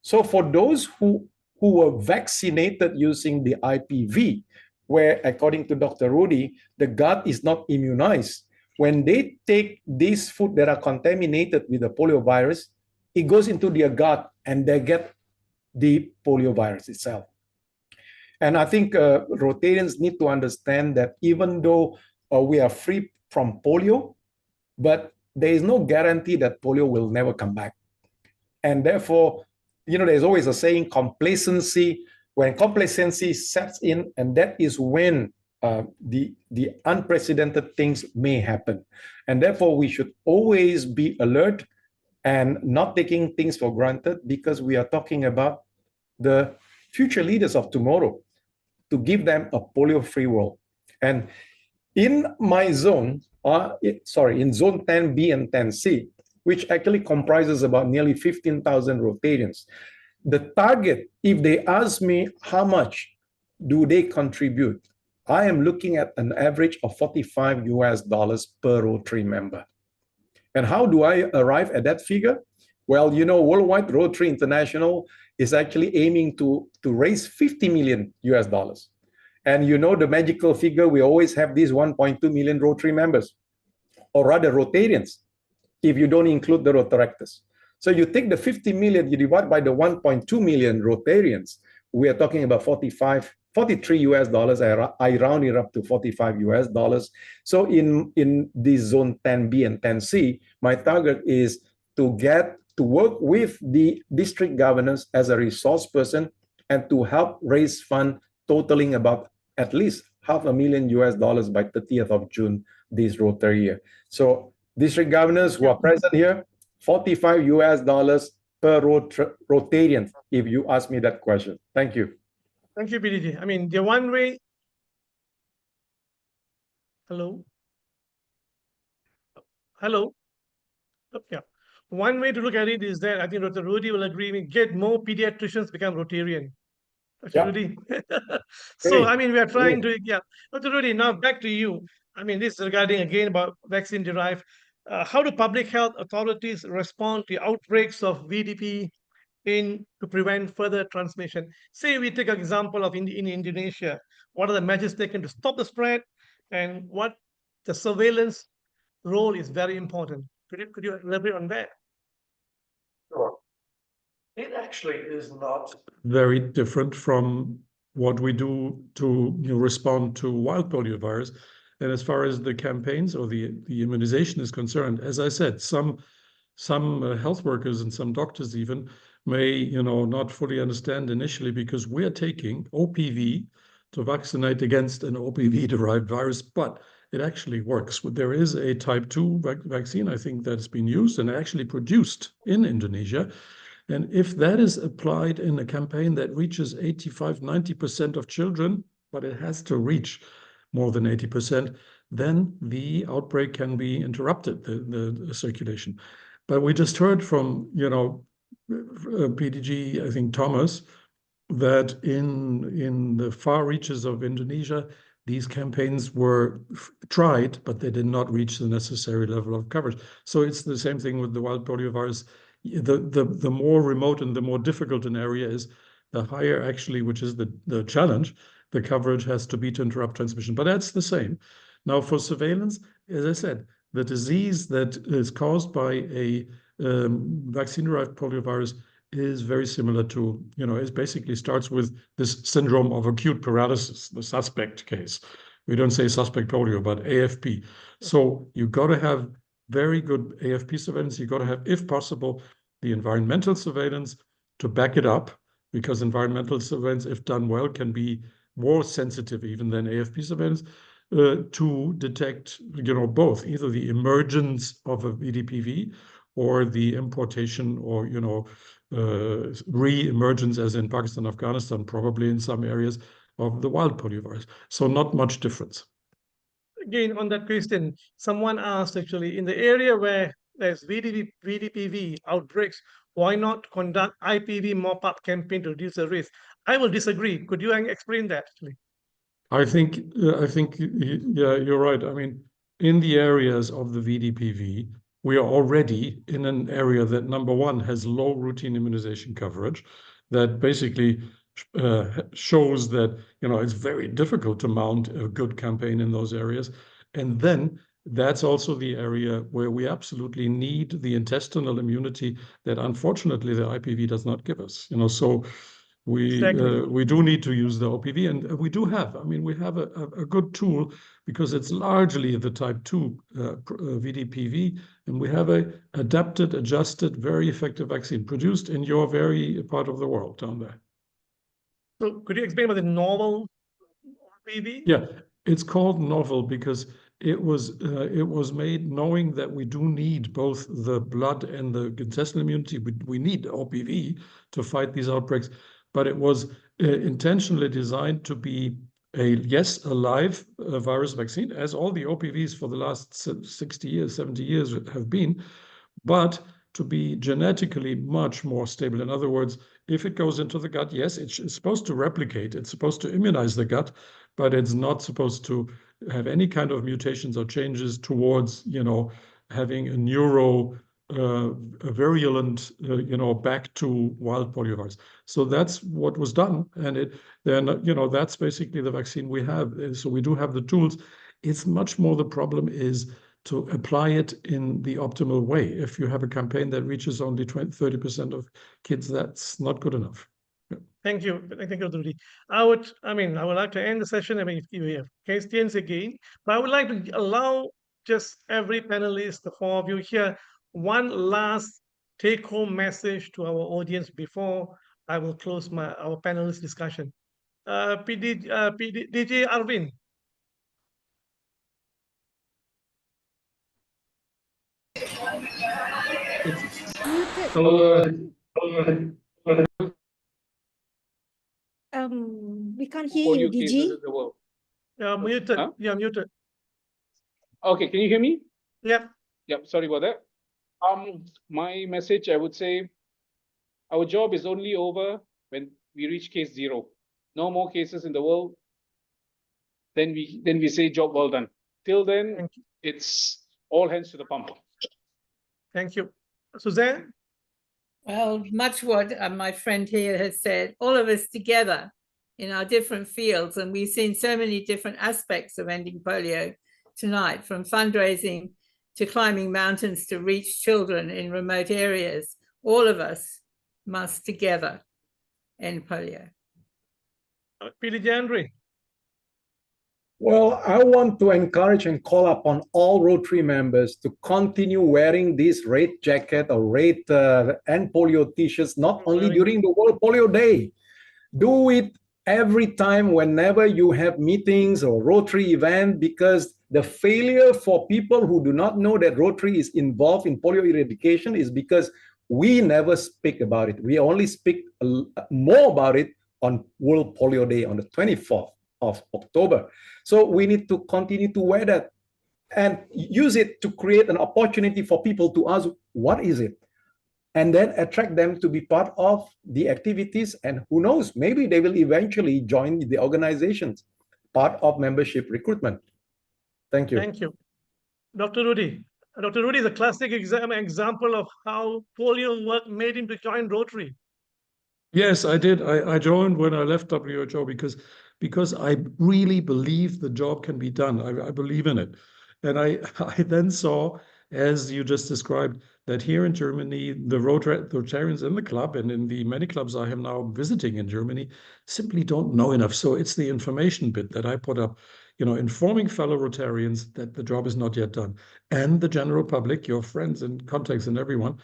So for those who were vaccinated using the IPV, where according to Dr. Rudi, the gut is not immunized, when they take these food that are contaminated with the polio virus, it goes into their gut and they get the polio virus itself. And I think Rotarians need to understand that even though we are free from polio, but there is no guarantee that polio will never come back. And therefore, there's always a saying, complacency. When complacency sets in, and that is when the unprecedented things may happen. And therefore, we should always be alert and not taking things for granted, because we are talking about the future leaders of tomorrow, to give them a polio-free world. And in my zone, in zone 10B and 10C, which actually comprises about nearly 15,000 Rotarians, the target, if they ask me how much do they contribute, I am looking at an average of $45 per Rotary member. And how do I arrive at that figure? Well, Worldwide Rotary International is actually aiming to raise $50 million. And the magical figure, we always have these 1.2 million Rotary members, or rather Rotarians, if you don't include the Rotaractors. So you take the 50 million, you divide by the 1.2 million Rotarians, we are talking about $43. I round it up to $45. So in this zone 10B and 10C, my target is to get to work with the district governors as a resource person and to help raise funds totaling about at least $500,000 by 30th of June this Rotary year. So district governors who are present here, $45 per Rotarian, if you ask me that question. Thank you. Thank you, PDG. I mean, the one way. Hello. Yeah. One way to look at it is that I think Dr. Rudi will agree. We get more pediatricians become Rotarian. Yeah. Rudi. So, I mean, we are trying to, Dr. Rudi, now back to you. I mean, this is regarding again about vaccine derived. How do public health authorities respond to outbreaks of VDP to prevent further transmission? Say we take an example of in Indonesia, what are the measures taken to stop the spread, and what the surveillance role is very important. Could you elaborate on that? Sure. It actually is not very different from what we do to respond to wild polio virus. And as far as the campaigns or the immunization is concerned, as I said, some health workers and some doctors even may not fully understand initially, because we're taking OPV to vaccinate against an OPV-derived virus, but it actually works. There is a type 2 vaccine, I think, that's been used and actually produced in Indonesia. And if that is applied in a campaign that reaches 85–90% of children, but it has to reach more than 80%, then the outbreak can be interrupted, the circulation. But we just heard from, PDG, I think Thomas, that in the far reaches of Indonesia, these campaigns were tried, but they did not reach the necessary level of coverage. So it's the same thing with the wild polio virus. The more remote and the more difficult an area is, the higher actually, which is the challenge, the coverage has to be to interrupt transmission. But that's the same. Now for surveillance, as I said, the disease that is caused by a vaccine-derived poliovirus is very similar to, it basically starts with this syndrome of acute paralysis, the suspect case. We don't say suspect polio, but AFP. So you got to have very good AFP surveillance. You got to have, if possible, the environmental surveillance to back it up, because environmental surveillance, if done well, can be more sensitive even than AFP surveillance to detect, both either the emergence of a VDPV or the importation or, re-emergence, as in Pakistan, Afghanistan, probably in some areas, of the wild poliovirus. So not much difference. Again, on that question, someone asked actually, in the area where there's VDPV outbreaks, why not conduct IPV mop-up campaign to reduce the risk? I will disagree. Could you explain that, actually? I think, yeah, you're right. I mean, in the areas of the VDPV, we are already in an area that, number one, has low routine immunization coverage, that basically shows that, it's very difficult to mount a good campaign in those areas. And then that's also the area where we absolutely need the intestinal immunity that, unfortunately, the IPV does not give us. So we do need to use the OPV, and we do have. I mean, we have a good tool because it's largely the type 2 VDPV, and we have a adapted, adjusted, very effective vaccine produced in your very part of the world down there. So could you explain about the novel OPV? Yeah, it's called novel because it was made knowing that we do need both the blood and the intestinal immunity. We need OPV to fight these outbreaks, but it was intentionally designed to be a live virus vaccine, as all the OPVs for the last 60 years, 70 years have been, but to be genetically much more stable. In other words, if it goes into the gut, yes, it's supposed to replicate, it's supposed to immunize the gut, but it's not supposed to have any kind of mutations or changes towards, having a virulent, back to wild poliovirus. So that's what was done, and that's basically the vaccine we have. So we do have the tools. It's much more the problem is to apply it in the optimal way. If you have a campaign that reaches only 30% of kids, that's not good enough. Thank you. Thank you, Rudi. I would like to end the session. I mean, if we have questions again, but I would like to allow just every panelist, the 4 of you here, one last take-home message to our audience before I will close our panelist discussion. DJ Arvind. We can't hear you, DG. Muted. Huh? Yeah, muted. Okay, can you hear me? Yep. Yep, sorry about that. My message, I would say, our job is only over when we reach case 0. No more cases in the world. Then we say job well done. Till then, it's all hands to the pump. Thank you. Susanne? Well, much what my friend here has said, all of us together in our different fields, and we've seen so many different aspects of ending polio tonight, from fundraising to climbing mountains to reach children in remote areas. All of us must together end polio. Peter. Well, I want to encourage and call upon all Rotary members to continue wearing this red jacket or red and polio t-shirts, not only during the World Polio Day. Do it every time whenever you have meetings or Rotary event, because the failure for people who do not know that Rotary is involved in polio eradication is because we never speak about it. We only speak more about it on World Polio Day on the 24th of October. So we need to continue to wear that and use it to create an opportunity for people to ask, what is it? And then attract them to be part of the activities. And who knows, maybe they will eventually join the organizations, part of membership recruitment. Thank you. Thank you. Dr. Rudi. Dr. Rudi is a classic example of how polio work made him to join Rotary. Yes, I did. I joined when I left WHO because I really believe the job can be done. I believe in it. And I then saw, as you just described, that here in Germany, the Rotarians in the club and in the many clubs I am now visiting in Germany simply don't know enough. So it's the information bit that I put up, informing fellow Rotarians that the job is not yet done, and the general public, your friends and contacts and everyone.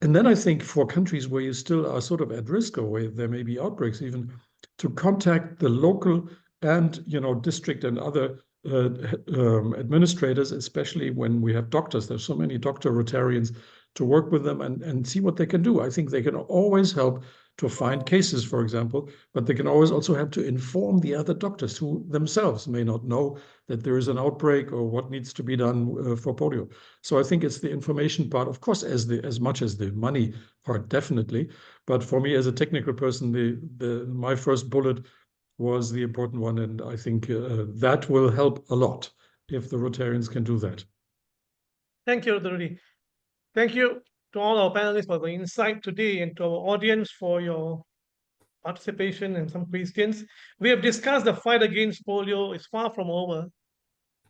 And then I think for countries where you still are sort of at risk or where there may be outbreaks even, to contact the local and district and other administrators, especially when we have doctors. There's so many doctor Rotarians, to work with them and see what they can do. I think they can always help to find cases, for example, but they can always also help to inform the other doctors who themselves may not know that there is an outbreak or what needs to be done for polio. So I think it's the information part, of course, as much as the money part, definitely. But for me as a technical person, my first bullet was the important one, and I think that will help a lot if the Rotarians can do that. Thank you, Rudi. Thank you to all our panelists for the insight today, and to our audience for your participation and some questions. We have discussed the fight against polio is far from over,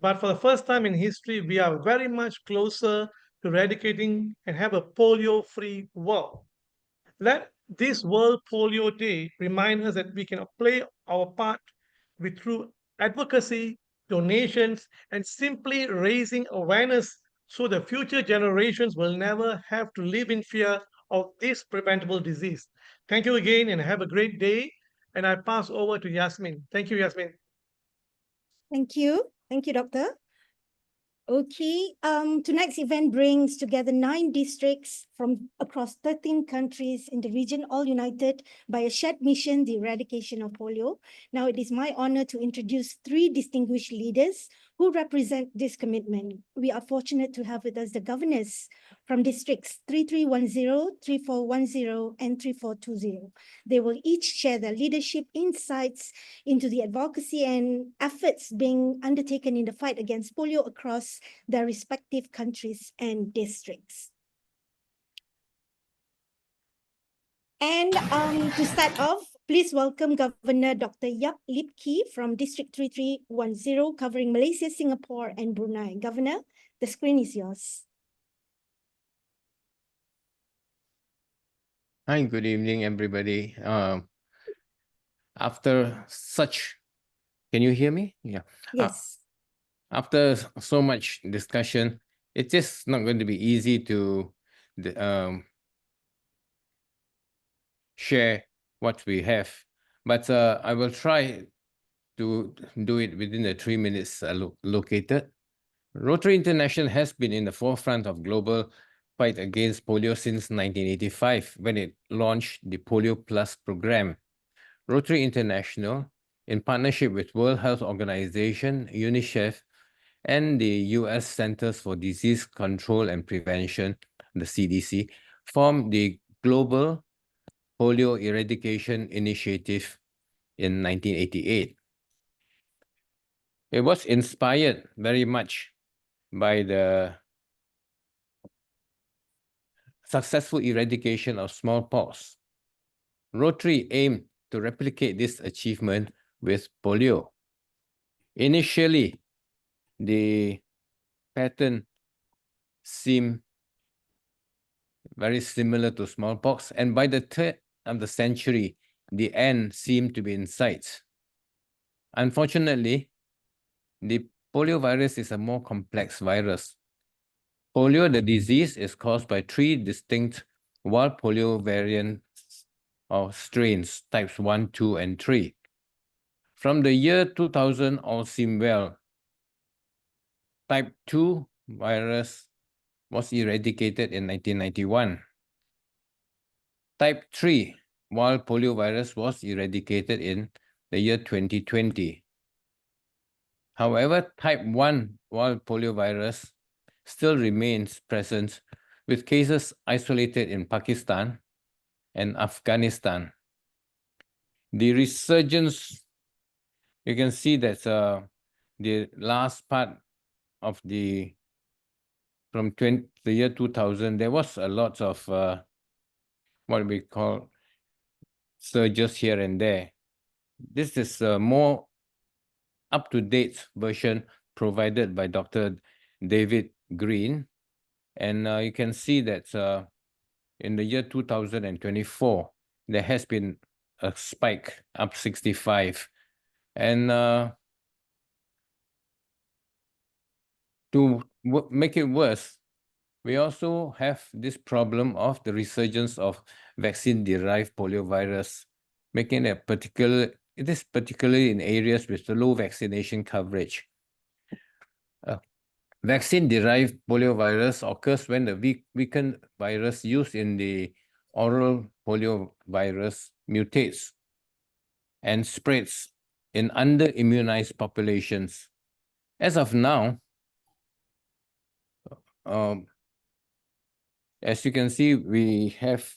but for the first time in history, we are very much closer to eradicating and have a polio-free world. Let This World Polio Day reminds us that we can play our part through advocacy, donations, and simply raising awareness so the future generations will never have to live in fear of this preventable disease. Thank you again and have a great day. And I pass over to Yasmin. Thank you, Yasmin. Thank you. Thank you, Doctor. Okay, tonight's event brings together 9 districts from across 13 countries in the region, all united by a shared mission, the eradication of polio. Now, it is my honor to introduce 3 distinguished leaders who represent this commitment. We are fortunate to have with us the governors from districts 3310, 3410, and 3420. They will each share their leadership insights into the advocacy and efforts being undertaken in the fight against polio across their respective countries and districts. And to start off, please welcome Governor Dr. Yap Lipki from District 3310, covering Malaysia, Singapore, and Brunei. Governor, the screen is yours. Hi, good evening, everybody. After such, can you hear me? Yeah. Yes. After so much discussion, it's just not going to be easy to share what we have, but I will try to do it within the 3 minutes located. Rotary International has been in the forefront of global fight against polio since 1985, when it launched the PolioPlus program. Rotary International, in partnership with World Health Organization, UNICEF, and the US Centers for Disease Control and Prevention, the CDC, formed the Global Polio Eradication Initiative in 1988. It was inspired very much by the successful eradication of smallpox. Rotary aimed to replicate this achievement with polio. Initially, the pattern seemed very similar to smallpox, and by the turn of the century, the end seemed to be in sight. Unfortunately, the poliovirus is a more complex virus. Polio, the disease, is caused by 3 distinct wild polio variants or strains, types 1, 2, and 3. From the year 2000, all seemed well. Type 2 virus was eradicated in 1991. Type 3 wild polio virus was eradicated in the year 2020. However, type 1 wild polio virus still remains present, with cases isolated in Pakistan and Afghanistan. The resurgence, you can see that the last part of from the year 2000, there was a lot of what we call surges here and there. This is a more up-to-date version provided by Dr. David Green. And you can see that in the year 2024, there has been a spike up 65. And to make it worse, we also have this problem of the resurgence of vaccine-derived poliovirus, making it particularly in areas with low vaccination coverage. Vaccine-derived poliovirus occurs when the weakened virus used in the oral poliovirus mutates and spreads in under-immunized populations. As of now, as you can see, we have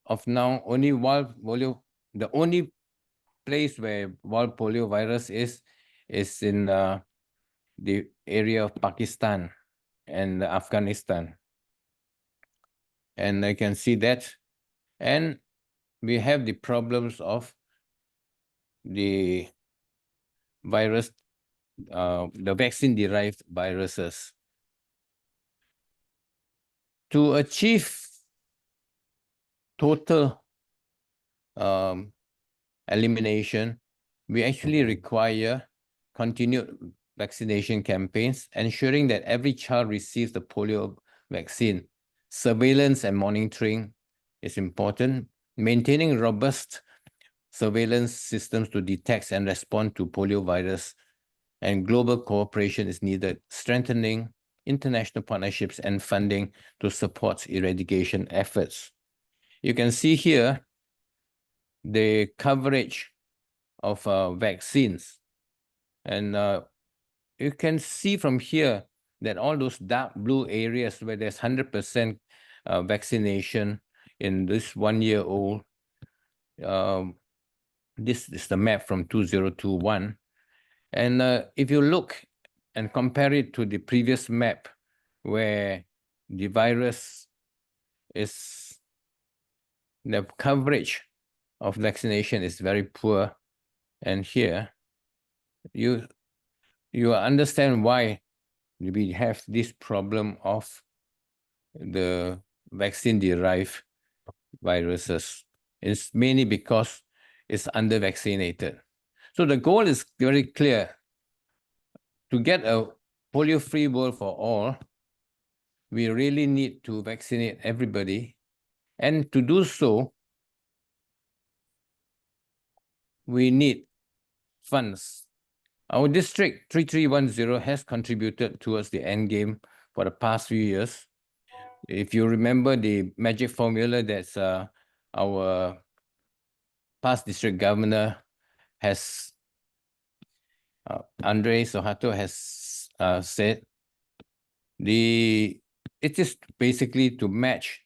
only wild polio. The only place where wild polio virus is in the area of Pakistan and Afghanistan. And I can see that. And we have the problems of the virus, the vaccine-derived viruses. To achieve total elimination, we actually require continued vaccination campaigns, ensuring that every child receives the polio vaccine. Surveillance and monitoring is important. Maintaining robust surveillance systems to detect and respond to polio virus, and global cooperation is needed, strengthening international partnerships and funding to support eradication efforts. You can see here the coverage of vaccines. And you can see from here that all those dark blue areas where there's 100% vaccination in this 1-year-old, this is the map from 2021. And if you look and compare it to the previous map where the virus is, the coverage of vaccination is very poor. And here, you understand why we have this problem of the vaccine-derived viruses. It's mainly because it's under-vaccinated. So the goal is very clear. To get a polio-free world for all, we really need to vaccinate everybody. And to do so, we need funds. Our district 3310 has contributed towards the end game for the past few years. If you remember the magic formula that's our past district governor has, Suharto has said, it is basically to match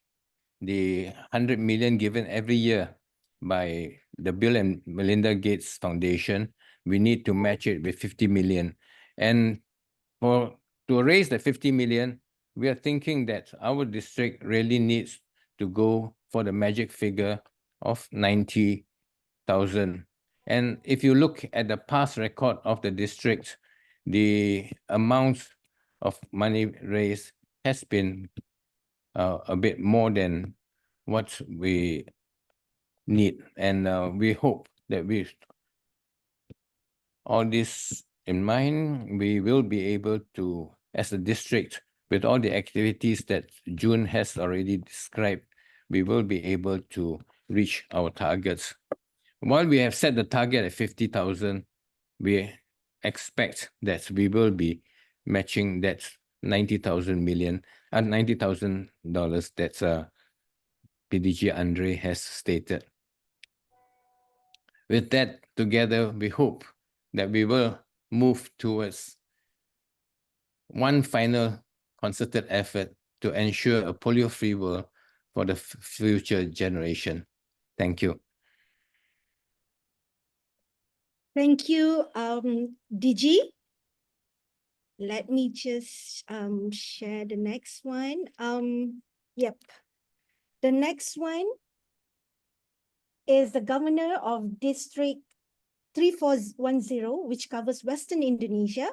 the 100 million given every year by the Bill and Melinda Gates Foundation. We need to match it with 50 million. And to raise the 50 million, we are thinking that our district really needs to go for the magic figure of 90,000. And if you look at the past record of the district, the amount of money raised has been a bit more than what we need. And we hope that with all this in mind, we will be able to, as a district, with all the activities that June has already described, we will be able to reach our targets. While we have set the target at 50,000, we expect that we will be matching that $90,000 that PDG Andre has stated. With that together, we hope that we will move towards one final concerted effort to ensure a polio-free world for the future generation. Thank you. Thank you, DG. Let me just share the next one. Yep. The next one is the governor of District 3410, which covers Western Indonesia.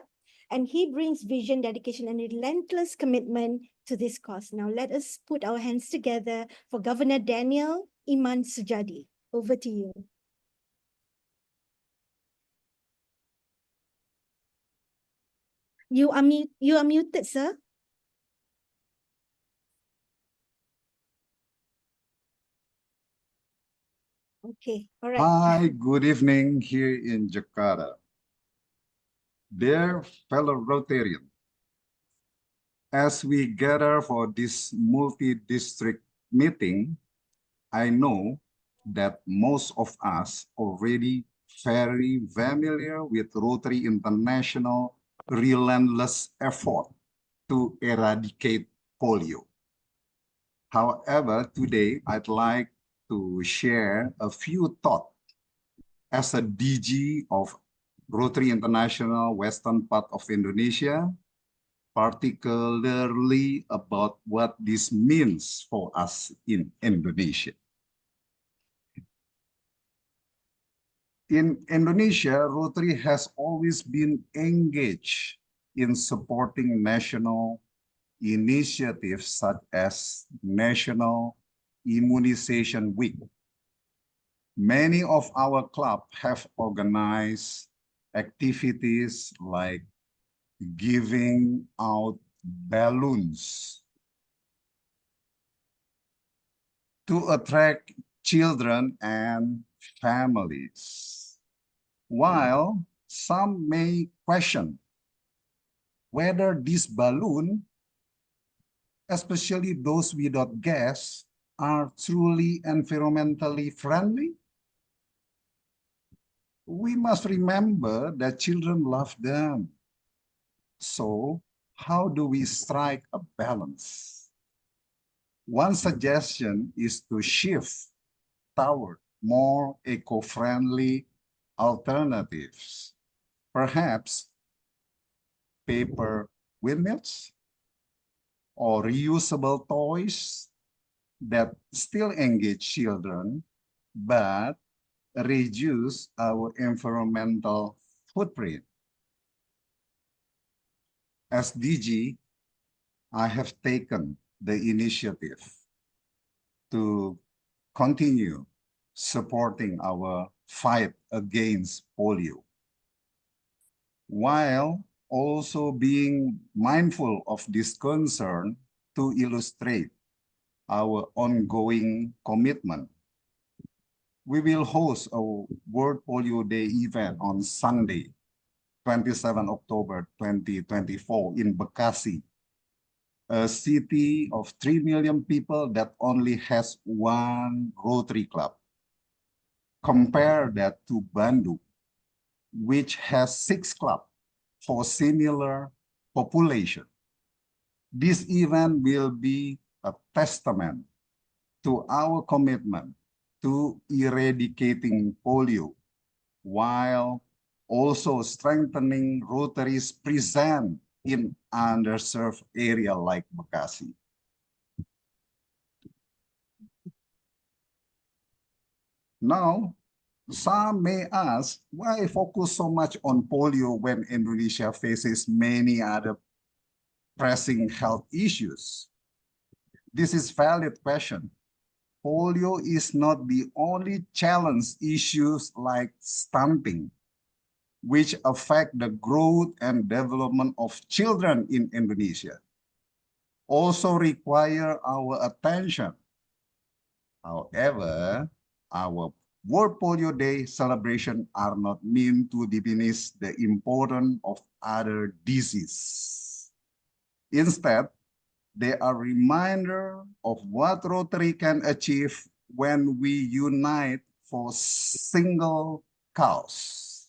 And he brings vision, dedication, and relentless commitment to this cause. Now let us put our hands together for Governor Daniel Iman Surjadi. Over to you. You are muted, sir. Okay, all right. Hi, good evening here in Jakarta. Dear fellow Rotarian, as we gather for this multi-district meeting, I know that most of us already very familiar with Rotary International relentless effort to eradicate polio. However, today I'd like to share a few thoughts as a DG of Rotary International Western part of Indonesia, particularly about what this means for us in Indonesia. In Indonesia, Rotary has always been engaged in supporting national initiatives such as National Immunization Week. Many of our clubs have organized activities like giving out balloons to attract children and families. While some may question whether this balloon, especially those without gas, are truly environmentally friendly, we must remember that children love them. So how do we strike a balance? One suggestion is to shift toward more eco-friendly alternatives, perhaps paper windmills or reusable toys that still engage children, but reduce our environmental footprint. As DG, I have taken the initiative to continue supporting our fight against polio, while also being mindful of this concern to illustrate our ongoing commitment. We will host a World Polio Day event on Sunday, 27 October 2024 in Bekasi, a city of 3 million people that only has one Rotary club. Compare that to Bandung, which has 6 clubs for similar population. This event will be a testament to our commitment to eradicating polio, while also strengthening Rotary's presence in underserved area like Bekasi. Now, some may ask, why focus so much on polio when Indonesia faces many other pressing health issues? This is a valid question. Polio is not the only challenge. Issues like stunting, which affect the growth and development of children in Indonesia, also require our attention. However, our World Polio Day celebration are not meant to diminish the importance of other diseases. Instead, they are a reminder of what Rotary can achieve when we unite for single cause.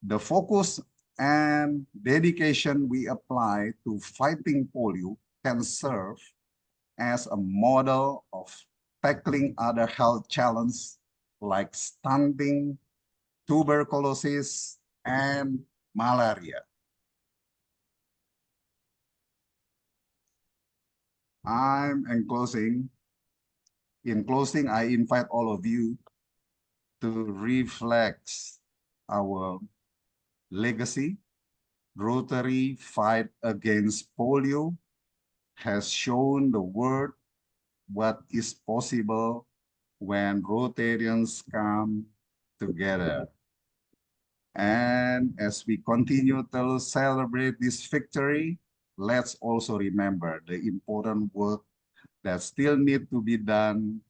The focus and dedication we apply to fighting polio can serve as a model of tackling other health challenges like stunting, tuberculosis, and malaria. In closing, I invite all of you to reflect our legacy. Rotary fight against polio has shown the world what is possible when Rotarians come together. And as we continue to celebrate this victory, let's also remember the important work that still needs to be done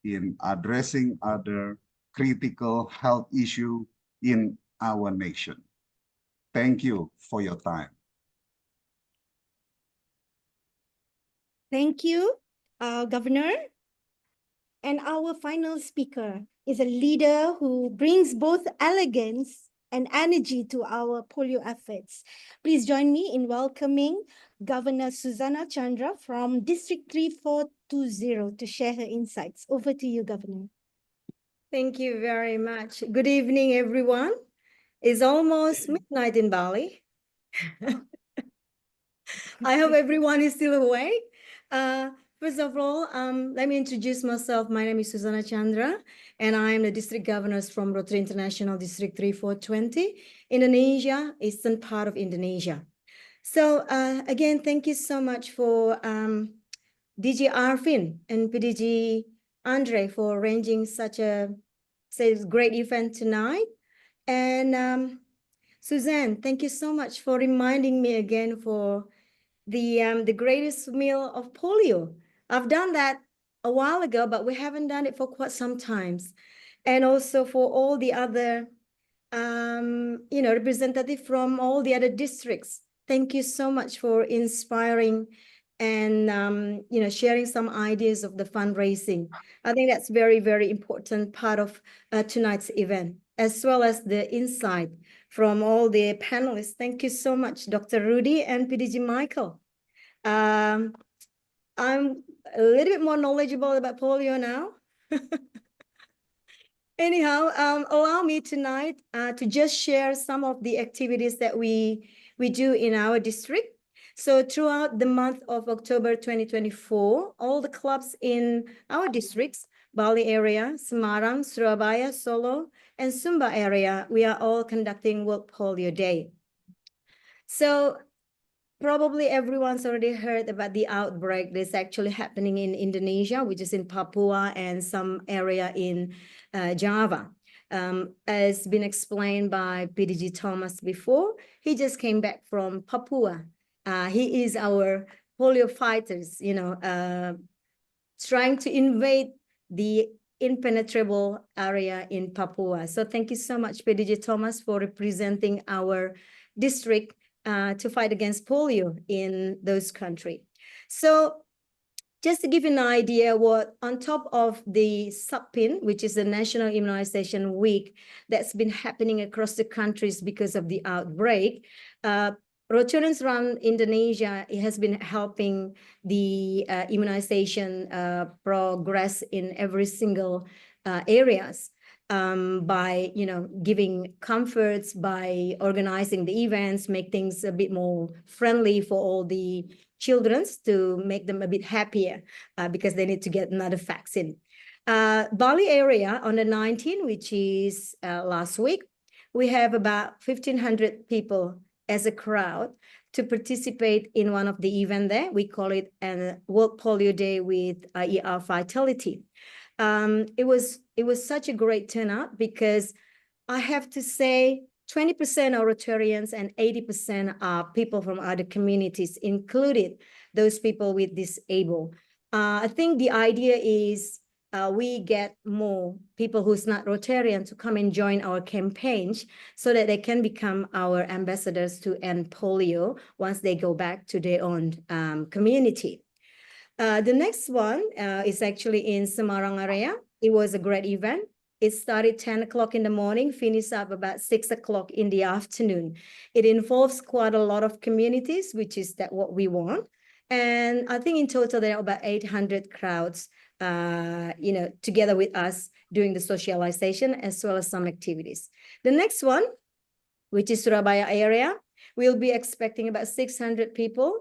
in addressing other critical health issues in our nation. Thank you for your time. Thank you, Governor. And our final speaker is a leader who brings both elegance and energy to our polio efforts. Please join me in welcoming Governor Susanne Chandra from District 3420 to share her insights. Over to you, Governor. Thank you very much. Good evening, everyone. It's almost midnight in Bali. I hope everyone is still awake. First of all, let me introduce myself. My name is Susanne Chandra, and I am the District Governor from Rotary International District 3420, Indonesia, eastern part of Indonesia. So again, thank you so much for DG Arvind and PDG Andre for arranging such a great event tonight. And Susanne, thank you so much for reminding me again for the greatest meal of polio. I've done that a while ago, but we haven't done it for quite some times. And also for all the other, representative from all the other districts. Thank you so much for inspiring and, sharing some ideas of the fundraising. I think that's very, very important part of tonight's event, as well as the insight from all the panelists. Thank you so much, Dr. Rudi and PDG Michael. I'm a little bit more knowledgeable about polio now. Anyhow, allow me tonight to just share some of the activities that we do in our district. So throughout the month of October 2024, all the clubs in our districts, Bali area, Semarang, Surabaya, Solo, and Sumba area, we are all conducting World Polio Day. So probably everyone's already heard about the outbreak that's actually happening in Indonesia, which is in Papua and some area in Java. As been explained by PDG Thomas before, he just came back from Papua. He is our polio fighters, trying to invade the impenetrable area in Papua. So thank you so much, PDG Thomas, for representing our district to fight against polio in those countries. So just to give you an idea, what on top of the SUPIN, which is the National Immunization Week that's been happening across the countries because of the outbreak, Rotarians around Indonesia, it has been helping the immunization progress in every single areas. By giving comforts, by organizing the events, make things a bit more friendly for all the children to make them a bit happier because they need to get another vaccine. Bali area on the 19th, which is last week, we have about 1,500 people as a crowd to participate in one of the events there. We call it a World Polio Day with ER Vitality. It was such a great turnout because I have to say 20% are Rotarians and 80% are people from other communities, included those people with disabled. I think the idea is we get more people who's not Rotarian to come and join our campaigns so that they can become our ambassadors to end polio once they go back to their own community. The next one is actually in Semarang area. It was a great event. It started 10 o'clock in the morning, finished up about 6 o'clock in the afternoon. It involves quite a lot of communities, which is what we want. And I think in total, there are about 800 crowds, together with us doing the socialization as well as some activities. The next one, which is Surabaya area, we'll be expecting about 600 people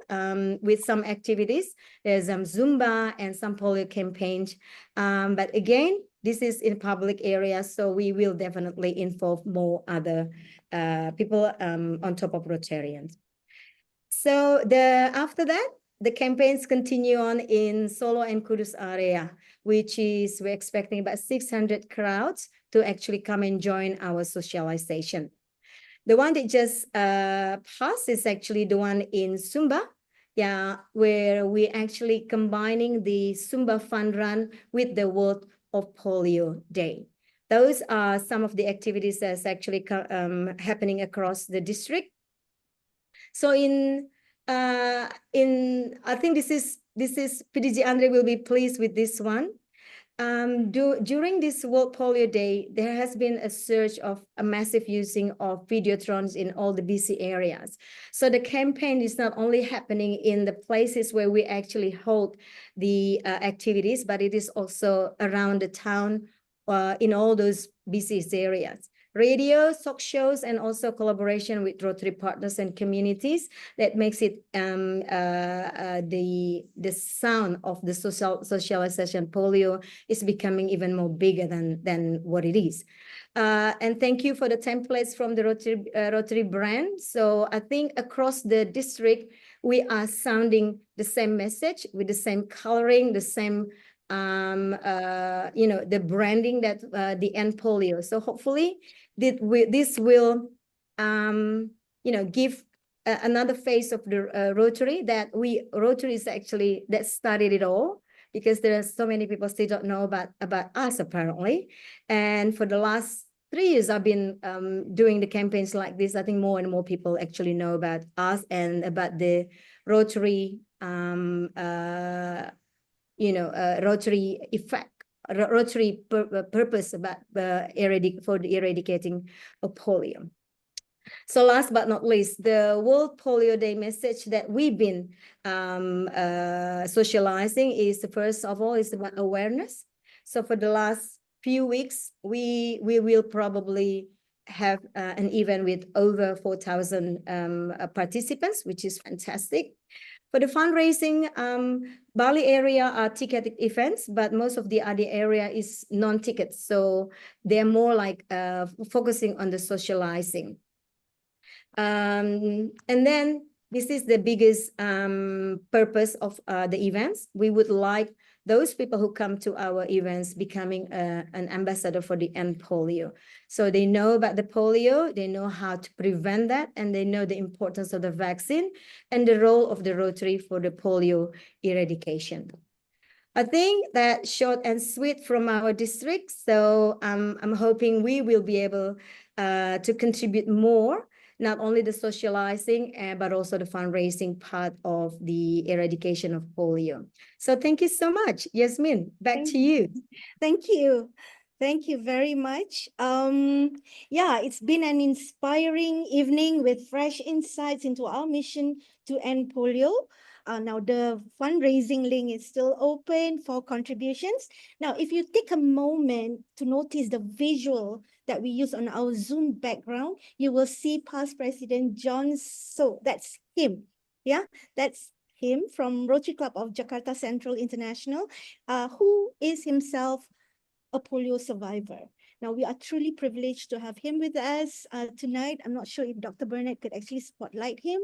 with some activities. There's Zumba and some polio campaigns. But again, this is in public areas, so we will definitely involve more other people on top of Rotarians. So after that, the campaigns continue on in Solo and Kudus area, which is we're expecting about 600 crowds to actually come and join our socialization. The one that just passed is actually the one in Sumba, where we're actually combining the Sumba Fun Run with the World of Polio Day. Those are some of the activities that's actually happening across the district. So I think this is PDG Andre will be pleased with this one. During this World Polio Day, there has been a surge of a massive using of videotrons in all the BC areas. So the campaign is not only happening in the places where we actually hold the activities, but it is also around the town in all those BC areas. Radio, talk shows, and also collaboration with Rotary partners and communities that makes it the sound of the socialization polio is becoming even more bigger than what it is. And thank you for the templates from the Rotary brand. So I think across the district, we are sounding the same message with the same coloring, the same the branding that the end polio. So hopefully this will give another face of the Rotary, that Rotary is actually that started it all, because there are so many people still don't know about us apparently. And for the last 3 years I've been doing the campaigns like this, I think more and more people actually know about us and about the Rotary Rotary effect, Rotary purpose about for the eradicating of polio. So last but not least, the World Polio Day message that we've been socializing is, first of all, is about awareness. So for the last few weeks, we will probably have an event with over 4,000 participants, which is fantastic. For the fundraising, Bali area are ticketed events, but most of the other area is non-ticket. So they're more like focusing on the socializing. And then this is the biggest purpose of the events. We would like those people who come to our events becoming an ambassador for the end polio. So they know about the polio, they know how to prevent that, and they know the importance of the vaccine and the role of the Rotary for the polio eradication. I think that short and sweet from our district. So I'm hoping we will be able to contribute more, not only the socializing, but also the fundraising part of the eradication of polio. So thank you so much. Yasmin, back to you. Thank you. Thank you very much. Yeah, it's been an inspiring evening with fresh insights into our mission to end polio. Now the fundraising link is still open for contributions. Now, if you take a moment to notice the visual that we use on our Zoom background, you will see past President John. So that's him. Yeah, that's him from Rotary Club of Jakarta Central International, who is himself a polio survivor. Now, we are truly privileged to have him with us tonight. I'm not sure if Dr. Burnett could actually spotlight him.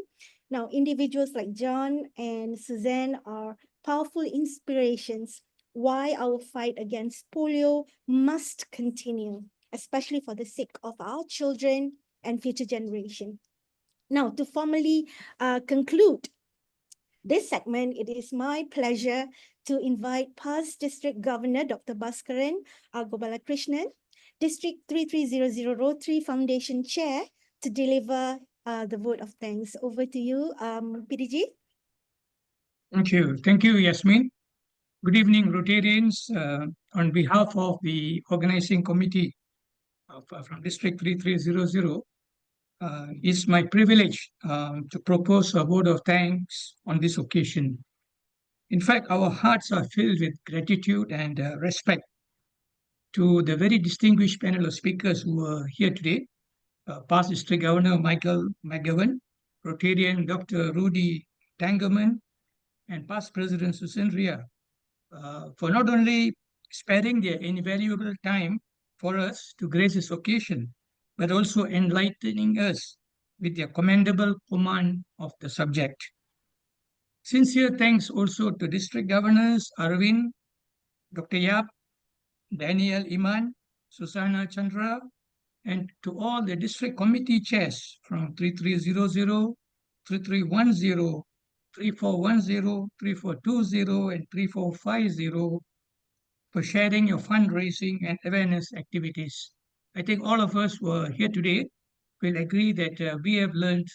Now, individuals like John and Susanne are powerful inspirations why our fight against polio must continue, especially for the sake of our children and future generation. Now, to formally conclude this segment, it is my pleasure to invite past District Governor Dr. Bhaskaran Gopalakrishnan, District 3300 Rotary Foundation Chair, to deliver the vote of thanks. Over to you, PDG. Thank you. Thank you, Yasmin. Good evening, Rotarians. On behalf of the organizing committee from District 3300, it's my privilege to propose a vote of thanks on this occasion. In fact, our hearts are filled with gratitude and respect to the very distinguished panel of speakers who are here today. Past District Governor Michael McGovern, Rotarian Dr. Rudi Tangermann, and past President Susanne for not only sparing their invaluable time for us to grace this occasion, but also enlightening us with their commendable command of the subject. Sincere thanks also to District Governors Arvind, Dr. Yap, Daniel Iman, Susanna Chandra, and to all the district committee chairs from 3300, 3310, 3410, 3420, and 3450 for sharing your fundraising and awareness activities. I think all of us who are here today will agree that we have learned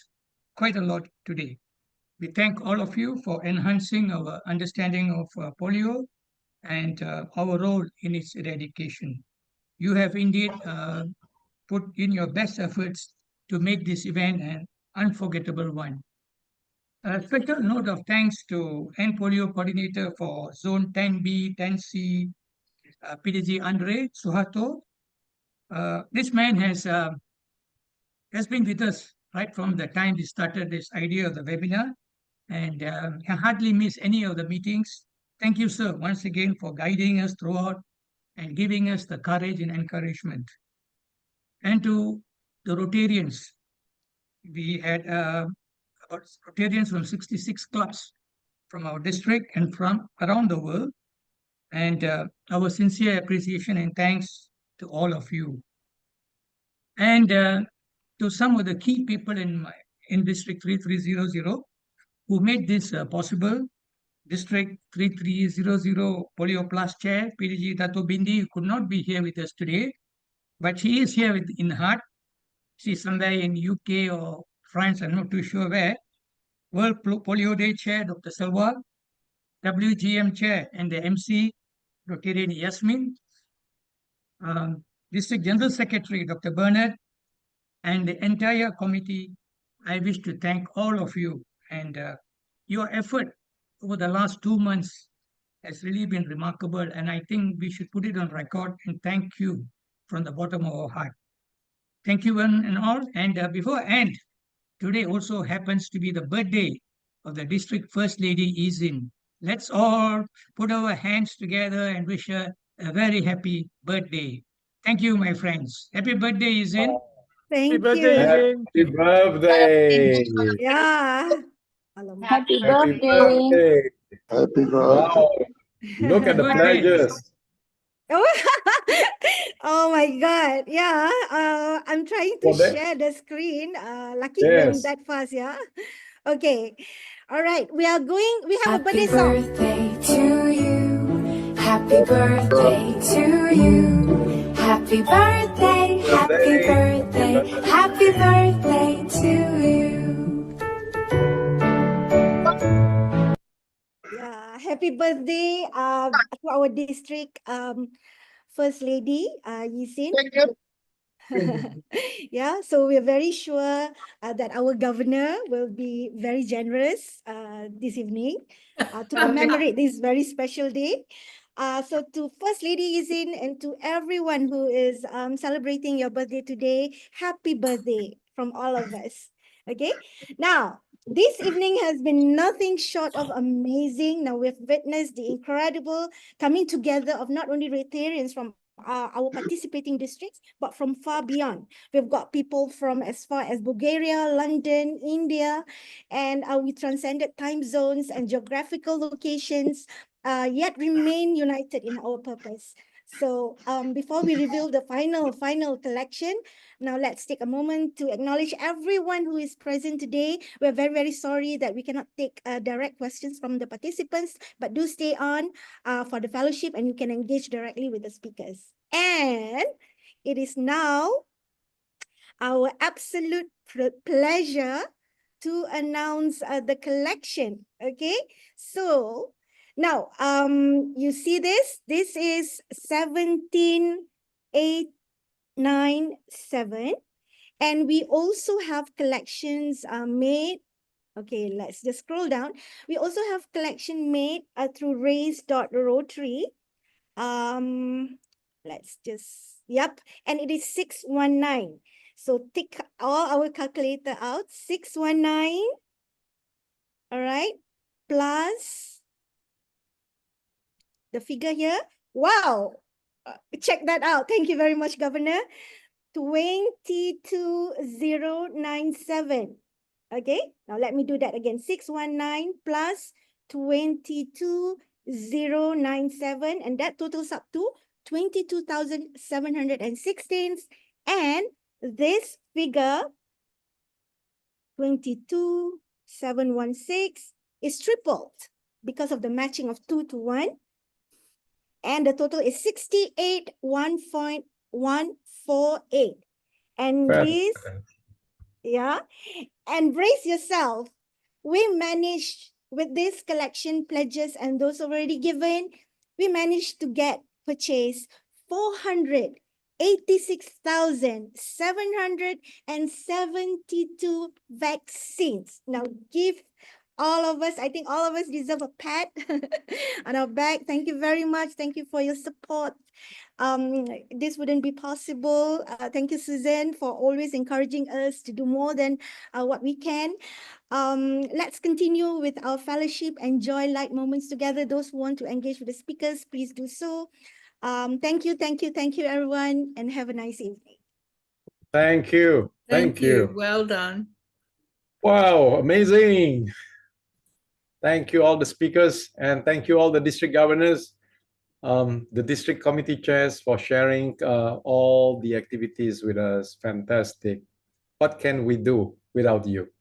quite a lot today. We thank all of you for enhancing our understanding of polio and our role in its eradication. You have indeed put in your best efforts to make this event an unforgettable one. A special note of thanks to End Polio Coordinator for Zone 10B, 10C, PDG Andre Suharto. This man has been with us right from the time we started this idea of the webinar, and I hardly miss any of the meetings. Thank you, sir, once again for guiding us throughout and giving us the courage and encouragement. And to the Rotarians, we had about Rotarians from 66 clubs from our district and from around the world. And our sincere appreciation and thanks to all of you. And to some of the key people in District 3300 who made this possible. District 3300 PolioPlus Chair, PDG Dato Bindi, could not be here with us today, but he is here in heart. She's somewhere in UK or France, I'm not too sure where. World Polio Day Chair, Dr. Selva, WGM Chair and the Emcee, Rotarian Yasmin, District General Secretary, Dr. Bernard, and the entire committee. I wish to thank all of you, and your effort over the last 2 months has really been remarkable, and I think we should put it on record and thank you from the bottom of our heart. Thank you one and all. And before I end, today also happens to be the birthday of the District First Lady Isin. Let's all put our hands together and wish her a very happy birthday. Thank you, my friends. Happy birthday, Isin. Thank birthday, you. Isin. Happy birthday. Yeah. Happy Happy birthday. birthday. Happy Wow. Look at the Birthday. pledges. Oh my God. Yeah. I'm trying to Well, that- share the screen. Lucky it went Yes. that fast, yeah. Okay. All right. We have a birthday Happy song. birthday to you. Happy birthday to you. Happy birthday, happy birthday, happy birthday to you. Yeah. Happy birthday to our district First Lady, Yisin. Thank you. Yeah, so we're very sure that our governor will be very generous this evening to commemorate this very special day. So to First Lady Yisin and to everyone who is celebrating your birthday today, happy birthday from all of us. Okay, now this evening has been nothing short of amazing. Now we've witnessed the incredible coming together of not only Rotarians from our participating districts, but from far beyond. We've got people from as far as Bulgaria, London, India, and we transcended time zones and geographical locations, yet remain united in our purpose. So before we reveal the final collection, now let's take a moment to acknowledge everyone who is present today. We're very, very sorry that we cannot take direct questions from the participants, but do stay on for the fellowship and you can engage directly with the speakers. And it is now our absolute pleasure to announce the collection. Okay, so now you see this is 17897, and we also have collections made. Okay, let's just scroll down. We also have collection made through raise.rotary. Let's just, yep, and it is 619. So take all our calculator out, 619, all right, plus the figure here. Wow, check that out. Thank you very much, Governor. 22097. Okay, now let me do that again. 619 plus 22097, and that totals up to 22,716. And this figure, 22,716, is tripled because of the matching of 2 to 1. And the total is 68,1.148. And this, yeah, and brace yourself. We managed with this collection pledges and those already given, we managed to purchase 486,772 vaccines. Now give all of us, I think all of us deserve a pat on our back. Thank you very much. Thank you for your support. This wouldn't be possible. Thank you, Susanne, for always encouraging us to do more than what we can. Let's continue with our fellowship, enjoy light moments together. Those who want to engage with the speakers, please do so. Thank you, everyone, and have a nice evening. Thank you. Thank you. Well done. Wow, amazing. Thank you all the speakers, and thank you all the district governors, the district committee chairs for sharing all the activities with us. Fantastic. What can we do without you?